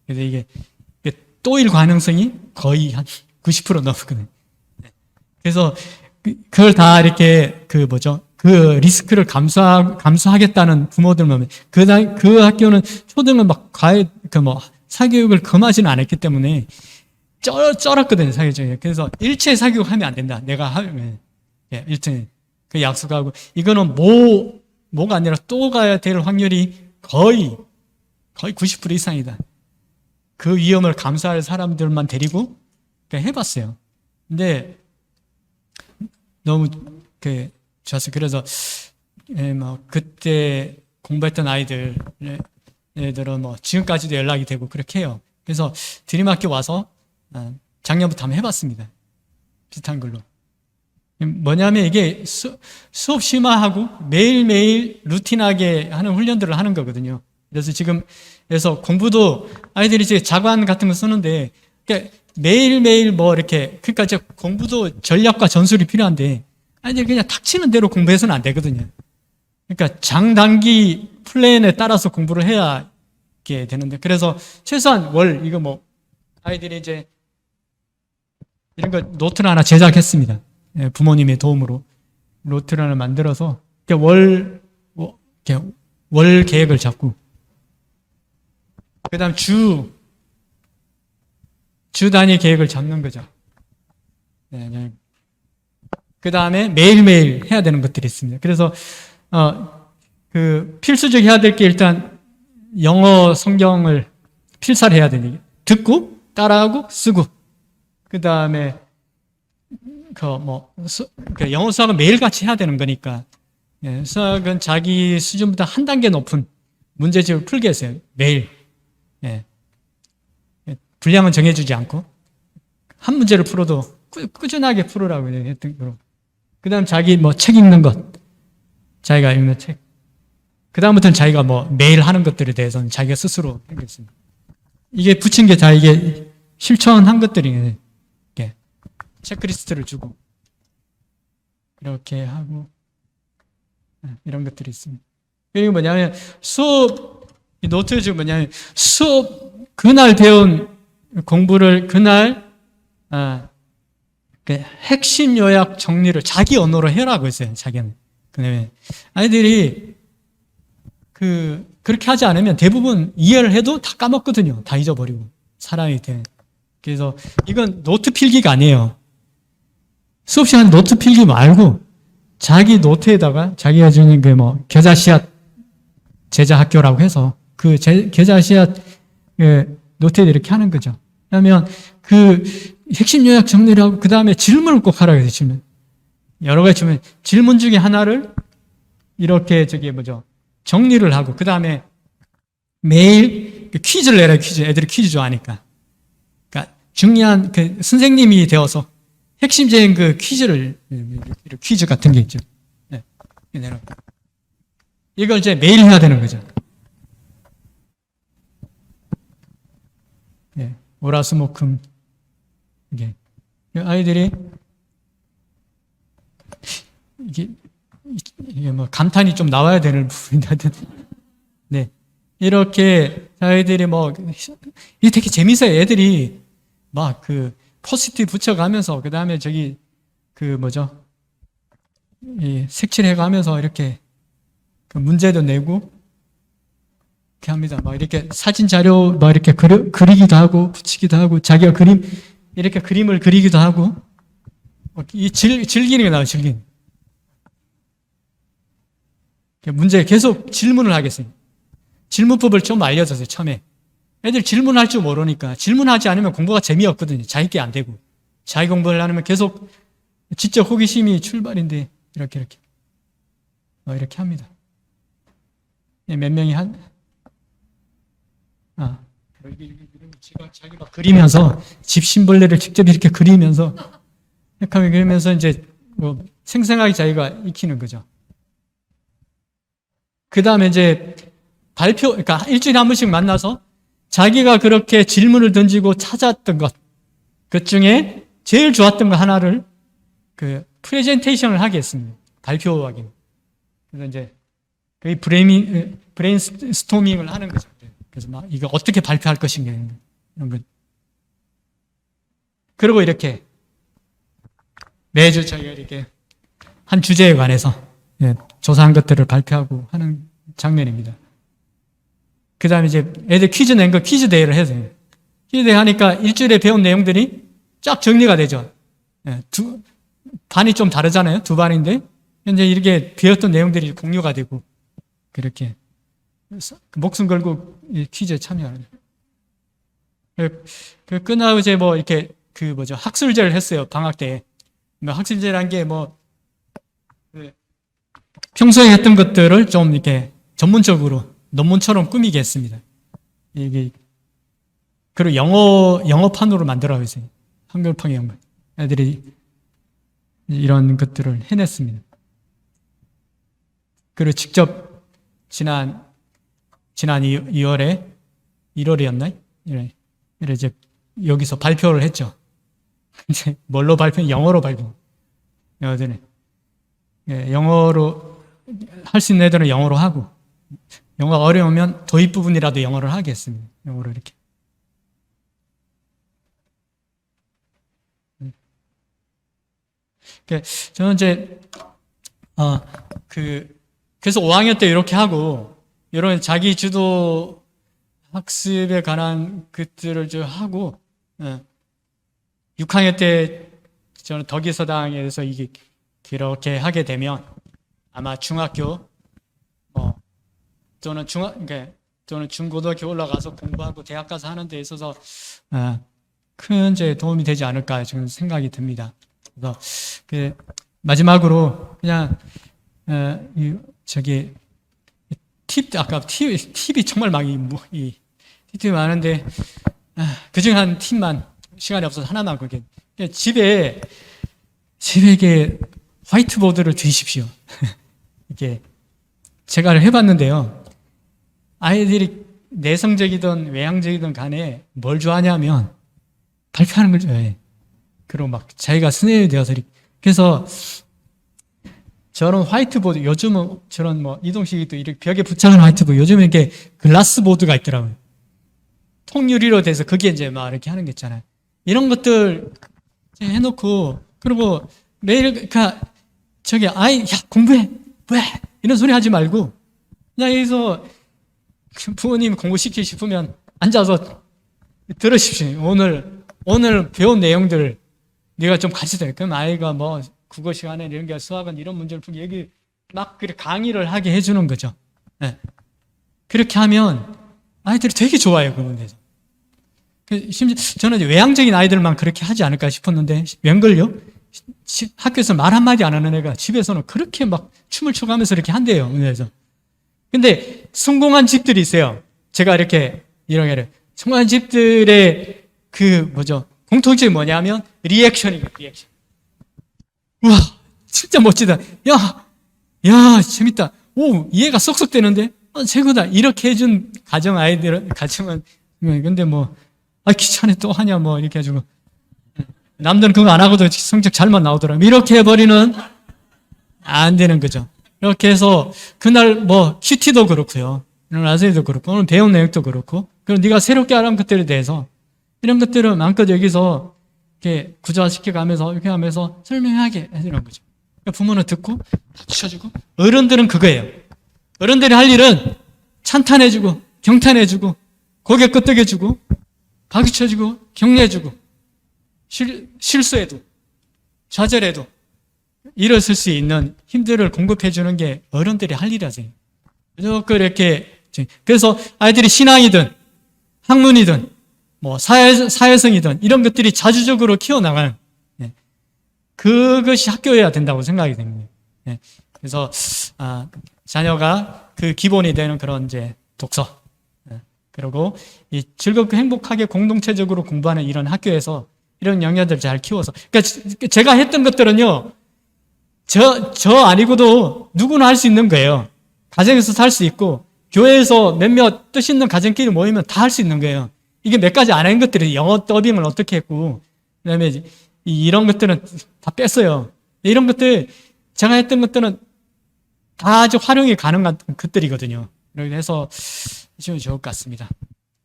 그래서 이게 또일 가능성이 거의 한 90% 넘거든요. 그래서 그걸 다 이렇게 그 리스크를 감수하겠다는 부모들 보면, 그 학교는 초등은 막 사교육을 금하지는 않았기 때문에 쩔었거든요, 사교육이. 그래서 일체 사교육 하면 안 된다. 내가 하면, 일체 그 약속하고, 이거는 뭐가 아니라 또 가야 될 확률이 거의 90% 이상이다. 그 위험을 감수할 사람들만 데리고 해봤어요. 근데 너무 좋았어요. 그래서 그때 공부했던 아이들은 지금까지도 연락이 되고 그렇게 해요. 그래서 드림학교 와서 작년부터 한번 해봤습니다. 비슷한 걸로. 뭐냐면 이게 수업 심화하고 매일매일 루틴하게 하는 훈련들을 하는 거거든요. 그래서 공부도 아이들이 이제 자관 같은 거 쓰는데, 그러니까 매일매일 그러니까 이제 공부도 전략과 전술이 필요한데, 아이들이 그냥 닥치는 대로 공부해서는 안 되거든요. 그러니까 장단기 플랜에 따라서 공부를 해야 되는데, 그래서 최소한 아이들이 이제 이런 거 노트를 하나 제작했습니다. 부모님의 도움으로 노트를 하나 만들어서 월 계획을 잡고, 그 다음 주 단위 계획을 잡는 거죠. 네. 그 다음에 매일매일 해야 되는 것들이 있습니다. 그래서 그 필수적으로 해야 될 게 일단 영어 성경을 필사를 해야 되니 듣고 따라하고 쓰고 그 다음에 영어 수학은 매일같이 해야 되는 거니까 수학은 자기 수준보다 한 단계 높은 문제집을 풀게 했어요. 매일. 분량은 정해주지 않고 한 문제를 풀어도 꾸준하게 풀으라고 했던 거로. 그 다음 자기 책 읽는 것, 자기가 읽는 책. 그 다음부터는 자기가 매일 하는 것들에 대해서는 자기가 스스로 하겠습니다. 이게 붙인 게 다 이게 실천한 것들이 체크리스트를 주고 이렇게 하고 이런 것들이 있습니다. 그리고 뭐냐면 수업 노트에 지금 뭐냐면 수업 그날 배운 공부를 그날 핵심 요약 정리를 자기 언어로 해라고 했어요. 자기는. 그다음에 아이들이 그렇게 하지 않으면 대부분 이해를 해도 다 까먹거든요. 다 잊어버리고 사람이 돼. 그래서 이건 노트 필기가 아니에요. 수업 시간 노트 필기 말고 자기 노트에다가 자기가 주는 겨자씨앗 제자학교라고 해서 그 겨자씨앗 노트에 이렇게 하는 거죠. 그러면 그 핵심 요약 정리를 하고 그 다음에 질문을 꼭 하라고 해서 질문. 여러 가지 질문 중에 하나를 이렇게 정리를 하고 그 다음에 매일 퀴즈를 내라. 퀴즈. 애들이 퀴즈 좋아하니까. 그러니까 중요한 선생님이 되어서 핵심적인 퀴즈를 퀴즈 같은 게 있죠. 네. 이걸 이제 매일 해야 되는 거죠. 네. 월화수목금 이게 아이들이 이게 감탄이 좀 나와야 되는 부분인데 네. 이렇게 아이들이 이게 되게 재밌어요. 애들이 포스트잇 붙여가면서 그 다음에 색칠해가면서 이렇게 문제도 내고 이렇게 합니다. 이렇게 사진 자료 이렇게 그리기도 하고 붙이기도 하고 자기가 이렇게 그림을 그리기도 하고 즐기는 게 나와요. 즐기는. 문제 계속 질문을 하겠어요. 질문법을 좀 알려줬어요. 처음에. 애들 질문할 줄 모르니까 질문하지 않으면 공부가 재미없거든요. 자기게 안 되고. 자기 공부를 하려면 계속 지적 호기심이 출발인데 이렇게 합니다. 몇 명이 자기 막 그리면서 집신벌레를 직접 이렇게 그리면서 이제 생생하게 자기가 익히는 거죠. 그 다음에 이제 그러니까 일주일에 한 번씩 만나서 자기가 그렇게 질문을 던지고 찾았던 것 중에 제일 좋았던 거 하나를 프레젠테이션을 하게 했습니다. 발표하기. 그래서 이제 브레인스토밍을 하는 거죠. 그래서 이거 어떻게 발표할 것인가 이런 것. 그리고 이렇게 매주 저희가 이렇게 한 주제에 관해서 조사한 것들을 발표하고 하는 장면입니다. 그 다음에 이제 애들 퀴즈 낸 거 퀴즈 대회를 해서 퀴즈 대회 하니까 일주일에 배운 내용들이 쫙 정리가 되죠. 반이 좀 다르잖아요. 두 반인데 현재 이렇게 배웠던 내용들이 공유가 되고 그렇게 목숨 걸고 퀴즈에 참여하는. 끝나고 이제 이렇게 학술제를 했어요. 방학 때. 학술제란 게 평소에 했던 것들을 좀 이렇게 전문적으로 논문처럼 꾸미게 했습니다. 그리고 영어판으로 만들어야 했어요. 한글판의 영어. 애들이 이런 것들을 해냈습니다. 그리고 직접 지난 1월이었나요? 이제 여기서 발표를 했죠. 이제 뭘로 발표? 영어로 발표. 영어로 할 수 있는 애들은 영어로 하고 영어가 어려우면 도입 부분이라도 영어를 하겠습니다. 영어로 이렇게. 저는 이제 그래서 5학년 때 이렇게 하고 이런 자기 주도 학습에 관한 것들을 좀 하고 6학년 때 저는 덕기서당에서 이게 그렇게 하게 되면 아마 중학교 또는 또는 중고등학교 올라가서 공부하고 대학 가서 하는 데 있어서 큰 이제 도움이 되지 않을까 지금 생각이 듭니다. 그래서 마지막으로 그냥 아까 팁이 정말 팁이 많은데 그중 한 팁만 시간이 없어서 하나만 그게 집에 이게 화이트보드를 두십시오. 이게 제가 해봤는데요. 아이들이 내성적이든 외향적이든 간에 뭘 좋아하냐면 발표하는 걸 좋아해. 그리고 막 자기가 스네일이 되어서 그래서 저런 화이트보드 요즘은 저런 이동식이 또 이렇게 벽에 붙여놓은 화이트보드 요즘은 이렇게 글라스보드가 있더라고요. 통유리로 돼서 그게 이제 막 이렇게 하는 게 있잖아요. 이런 것들 해놓고 그리고 매일 아이 야 공부해 왜 이런 소리 하지 말고 그냥 여기서 부모님 공부시키고 싶으면 앉아서 들으십시오. 오늘 배운 내용들 네가 좀 같이 들어. 그럼 아이가 국어 시간에 이런 게 수학은 이런 문제를 풀고 여기 막 그렇게 강의를 하게 해주는 거죠. 네. 그렇게 하면 아이들이 되게 좋아요. 그 문제에서. 심지어 저는 외향적인 아이들만 그렇게 하지 않을까 싶었는데 웬걸요? 학교에서 말 한마디 안 하는 애가 집에서는 그렇게 막 춤을 춰가면서 이렇게 한대요. 그래서. 근데 성공한 집들이 있어요. 제가 이렇게 성공한 집들의 공통점이 뭐냐면 리액션이에요. 리액션. 우와, 진짜 멋지다. 야, 재밌다. 오, 이해가 쏙쏙 되는데? 최고다. 이렇게 해준 가정은, 근데 귀찮아 또 하냐, 이렇게 해가지고. 남들은 그거 안 하고도 성적 잘만 나오더라. 이렇게 해버리는, 안 되는 거죠. 이렇게 해서, 그날 큐티도 그렇고요. 오늘 아세이도 그렇고, 오늘 배운 내용도 그렇고, 그리고 네가 새롭게 알아온 것들에 대해서, 이런 것들을 마음껏 여기서, 이렇게 구조화시켜가면서, 이렇게 하면서 설명하게 해주는 거죠. 그러니까 부모는 듣고, 쳐주고, 어른들은 그거예요. 어른들이 할 일은 찬탄해주고, 경탄해주고, 고개 끄덕여주고, 박수 쳐주고, 격려해주고, 실수해도, 좌절해도, 일어설 수 있는 힘들을 공급해주는 게 어른들이 할 일이라서요. 그래서 아이들이 신앙이든, 학문이든, 사회성이든, 이런 것들이 자주적으로 키워나가는, 그것이 학교여야 된다고 생각이 됩니다. 그래서, 자녀가 그 기본이 되는 그런 이제 독서, 그리고 이 즐겁고 행복하게 공동체적으로 공부하는 이런 학교에서 이런 영역들을 잘 키워서. 그러니까 제가 했던 것들은요, 저 아니고도 누구나 할 수 있는 거예요. 가정에서도 할 수 있고, 교회에서 몇몇 뜻 있는 가정끼리 모이면 다 할 수 있는 거예요. 이게 몇 가지 안 한 것들이 영어 더빙을 어떻게 했고, 그 다음에 이런 것들은 다 뺐어요. 이런 것들, 제가 했던 것들은 다 아주 활용이 가능한 것들이거든요. 그래서 해주면 좋을 것 같습니다.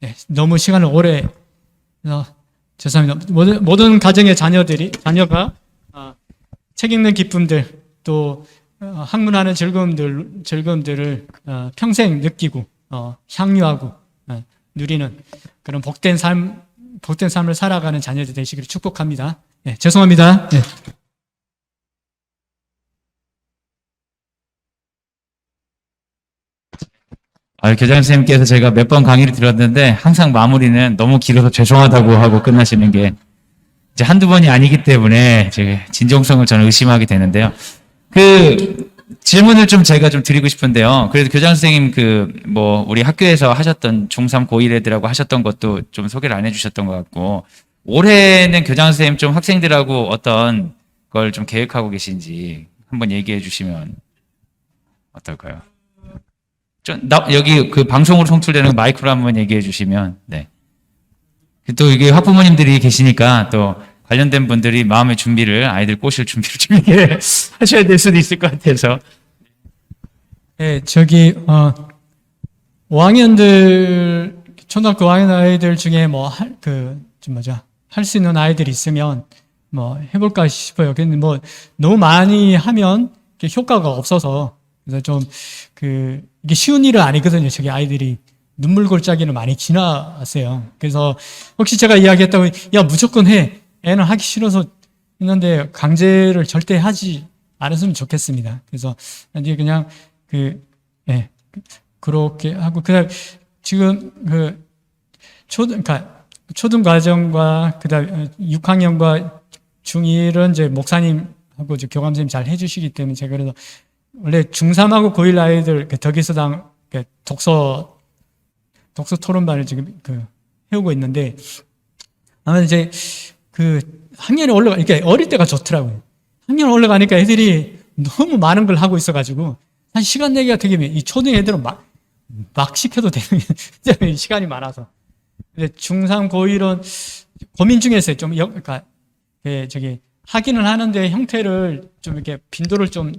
네, 너무 시간을 오래 죄송합니다. 모든 가정의 자녀가 책 읽는 기쁨들 또 학문하는 즐거움들을 평생 느끼고 향유하고 누리는 그런 복된 삶을 살아가는 자녀들 되시기를 축복합니다. 네, 죄송합니다. 네. 교장 선생님께서 제가 몇 번 강의를 들었는데 항상 마무리는 너무 길어서 죄송하다고 하고 끝나시는 게 이제 한두 번이 아니기 때문에 제 진정성을 저는 의심하게 되는데요. 질문을 제가 드리고 싶은데요. 그래도 교장 선생님 우리 학교에서 하셨던 중3 고1 애들하고 하셨던 것도 좀 소개를 안 해주셨던 것 같고, 올해는 교장 선생님 학생들하고 어떤 걸 계획하고 계신지 한번 얘기해 주시면 어떨까요? 여기 방송으로 송출되는 마이크로 한번 얘기해 주시면, 네. 또 이게 학부모님들이 계시니까 또 관련된 분들이 마음의 준비를, 아이들 꼬실 준비를 좀 하셔야 될 수도 있을 것 같아서. 네, 5학년들, 초등학교 5학년 아이들 중에 할 수 있는 아이들이 있으면 해볼까 싶어요. 근데 너무 많이 하면 효과가 없어서, 그래서 이게 쉬운 일은 아니거든요. 저기 아이들이 눈물 골짜기를 많이 지나왔어요. 그래서 혹시 제가 이야기했다고, 야, 무조건 해. 애는 하기 싫어서 했는데 강제를 절대 하지 않았으면 좋겠습니다. 그래서 이제 그냥 그렇게 하고 그다음 지금 그러니까 초등 과정과 그다음 6학년과 중1은 이제 목사님하고 이제 교감 선생님 잘 해주시기 때문에 제가 그래서 원래 중3하고 고1 아이들 덕기서당 독서 토론반을 지금 해오고 있는데 아마 이제 학년이 이렇게 어릴 때가 좋더라고요. 학년 올라가니까 애들이 너무 많은 걸 하고 있어가지고 한 시간 내기가 되게 이 초등 애들은 막 시켜도 되는 시간이 많아서. 근데 중3, 고1은 고민 중에서 좀 그러니까 하기는 하는데 형태를 좀 이렇게 빈도를 좀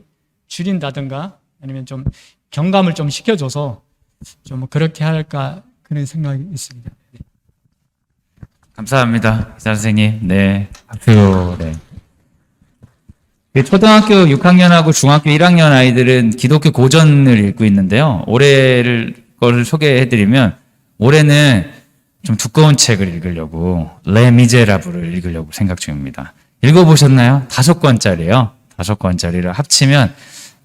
줄인다든가 아니면 좀 경감을 좀 시켜줘서 좀 그렇게 할까 그런 생각이 있습니다. 감사합니다, 기사 선생님. 네, 박수. 네. 초등학교 6학년하고 중학교 1학년 아이들은 기독교 고전을 읽고 있는데요. 올해를 소개해드리면 올해는 좀 두꺼운 책을 읽으려고 레 미제라블을 읽으려고 생각 중입니다. 읽어보셨나요? 5권짜리예요. 5권짜리를 합치면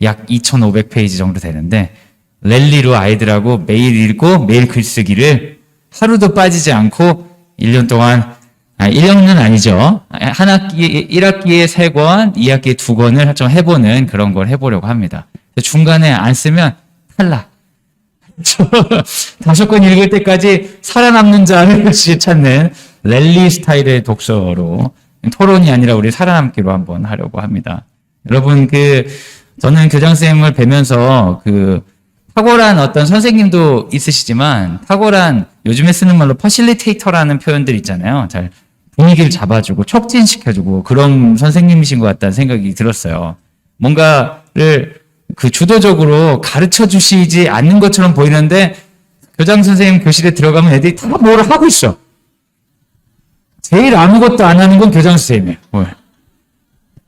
약 2,500페이지 정도 되는데 랠리로 아이들하고 매일 읽고 매일 글쓰기를 하루도 빠지지 않고 1년 동안 1학년 아니죠. 한 학기에 1학기에 3권, 2학기에 2권을 좀 해보는 그런 걸 해보려고 합니다. 중간에 안 쓰면 탈락. 5권 읽을 때까지 살아남는 자를 찾는 랠리 스타일의 독서로 토론이 아니라 우리 살아남기로 한번 하려고 합니다. 여러분, 저는 교장선생님을 뵈면서 탁월한 어떤 선생님도 있으시지만 탁월한 요즘에 쓰는 말로 퍼실리테이터라는 표현들 있잖아요. 잘 분위기를 잡아주고 촉진시켜주고 그런 선생님이신 것 같다는 생각이 들었어요. 뭔가를 주도적으로 가르쳐 주시지 않는 것처럼 보이는데 교장 선생님 교실에 들어가면 애들이 다 뭘 하고 있어. 제일 아무것도 안 하는 건 교장 선생님이에요.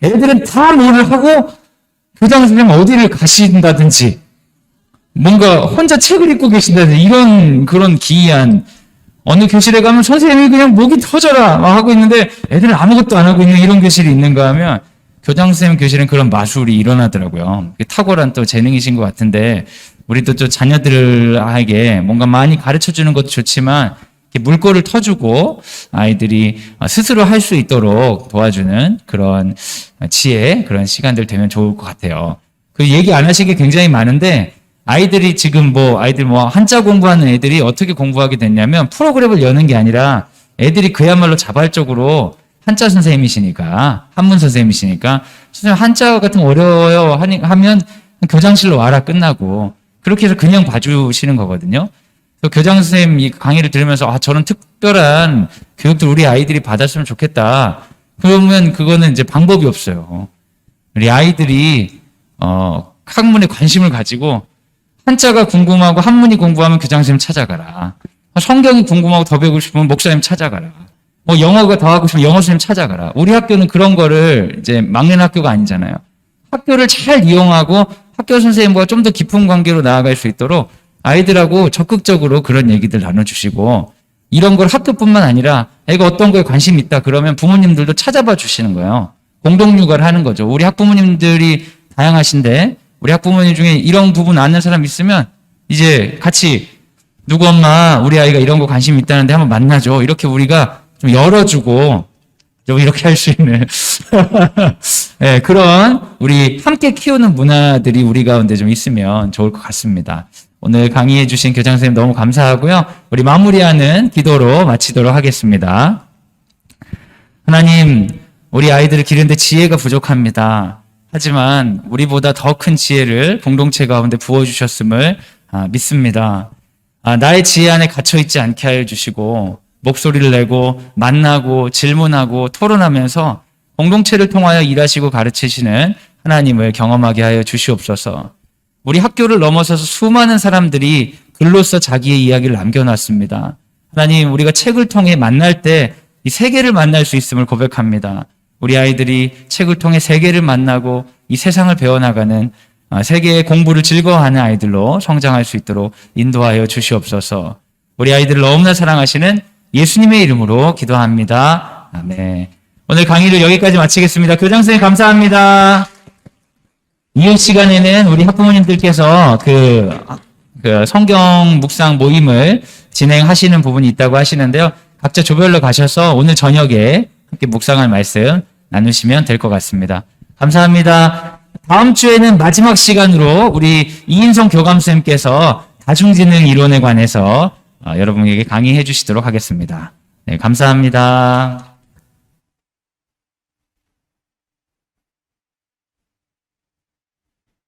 애들은 다 뭘 하고 교장 선생님 어디를 가신다든지 뭔가 혼자 책을 읽고 계신다든지 이런 그런 기이한 어느 교실에 가면 선생님이 그냥 목이 터져라 하고 있는데 애들은 아무것도 안 하고 있는 이런 교실이 있는가 하면 교장 선생님 교실은 그런 마술이 일어나더라고요. 탁월한 또 재능이신 것 같은데 우리도 또 자녀들에게 뭔가 많이 가르쳐 주는 것도 좋지만 물꼬를 터주고 아이들이 스스로 할 수 있도록 도와주는 그런 지혜, 그런 시간들 되면 좋을 것 같아요. 얘기 안 하시기 굉장히 많은데 아이들이 지금 아이들 한자 공부하는 애들이 어떻게 공부하게 됐냐면 프로그램을 여는 게 아니라 애들이 그야말로 자발적으로 한자 선생님이시니까, 한문 선생님이시니까, 선생님 한자 같은 거 어려워요 하면 교장실로 와라 끝나고, 그렇게 해서 그냥 봐주시는 거거든요. 교장 선생님 이 강의를 들으면서, 저런 특별한 교육들 우리 아이들이 받았으면 좋겠다. 그러면 그거는 이제 방법이 없어요. 우리 아이들이, 학문에 관심을 가지고, 한자가 궁금하고 한문이 궁금하면 교장 선생님 찾아가라. 성경이 궁금하고 더 배우고 싶으면 목사님 찾아가라. 영어가 더 하고 싶으면 영어 선생님 찾아가라. 우리 학교는 그런 거를 이제 막는 학교가 아니잖아요. 학교를 잘 이용하고 학교 선생님과 좀 더 깊은 관계로 나아갈 수 있도록 아이들하고 적극적으로 그런 얘기들 나눠주시고 이런 걸 학교뿐만 아니라 애가 어떤 거에 관심이 있다 그러면 부모님들도 찾아봐 주시는 거예요. 공동육아를 하는 거죠. 우리 학부모님들이 다양하신데 우리 학부모님 중에 이런 부분 아는 사람 있으면 이제 같이 누구 엄마 우리 아이가 이런 거 관심 있다는데 한번 만나죠. 이렇게 우리가 좀 열어주고 좀 이렇게 할 수 있는 네, 그런 우리 함께 키우는 문화들이 우리 가운데 좀 있으면 좋을 것 같습니다. 오늘 강의해 주신 교장 선생님 너무 감사하고요. 우리 마무리하는 기도로 마치도록 하겠습니다. 하나님, 우리 아이들을 기르는데 지혜가 부족합니다. 하지만 우리보다 더 큰 지혜를 공동체 가운데 부어주셨음을 믿습니다. 나의 지혜 안에 갇혀있지 않게 하여 주시고 목소리를 내고 만나고 질문하고 토론하면서 공동체를 통하여 일하시고 가르치시는 하나님을 경험하게 하여 주시옵소서. 우리 학교를 넘어서서 수많은 사람들이 글로써 자기의 이야기를 남겨놨습니다. 하나님, 우리가 책을 통해 만날 때 이 세계를 만날 수 있음을 고백합니다. 우리 아이들이 책을 통해 세계를 만나고 이 세상을 배워나가는 세계의 공부를 즐거워하는 아이들로 성장할 수 있도록 인도하여 주시옵소서. 우리 아이들을 너무나 사랑하시는 예수님의 이름으로 기도합니다. 아멘. 오늘 강의를 여기까지 마치겠습니다. 교장 선생님 감사합니다. 이후 시간에는 우리 학부모님들께서 그 성경 묵상 모임을 진행하시는 부분이 있다고 하시는데요. 각자 조별로 가셔서 오늘 저녁에 함께 묵상할 말씀 나누시면 될 것 같습니다. 감사합니다. 다음 주에는 마지막 시간으로 우리 이인성 교감선생님께서 다중지능 이론에 관해서 여러분에게 강의해 주시도록 하겠습니다. 네, 감사합니다.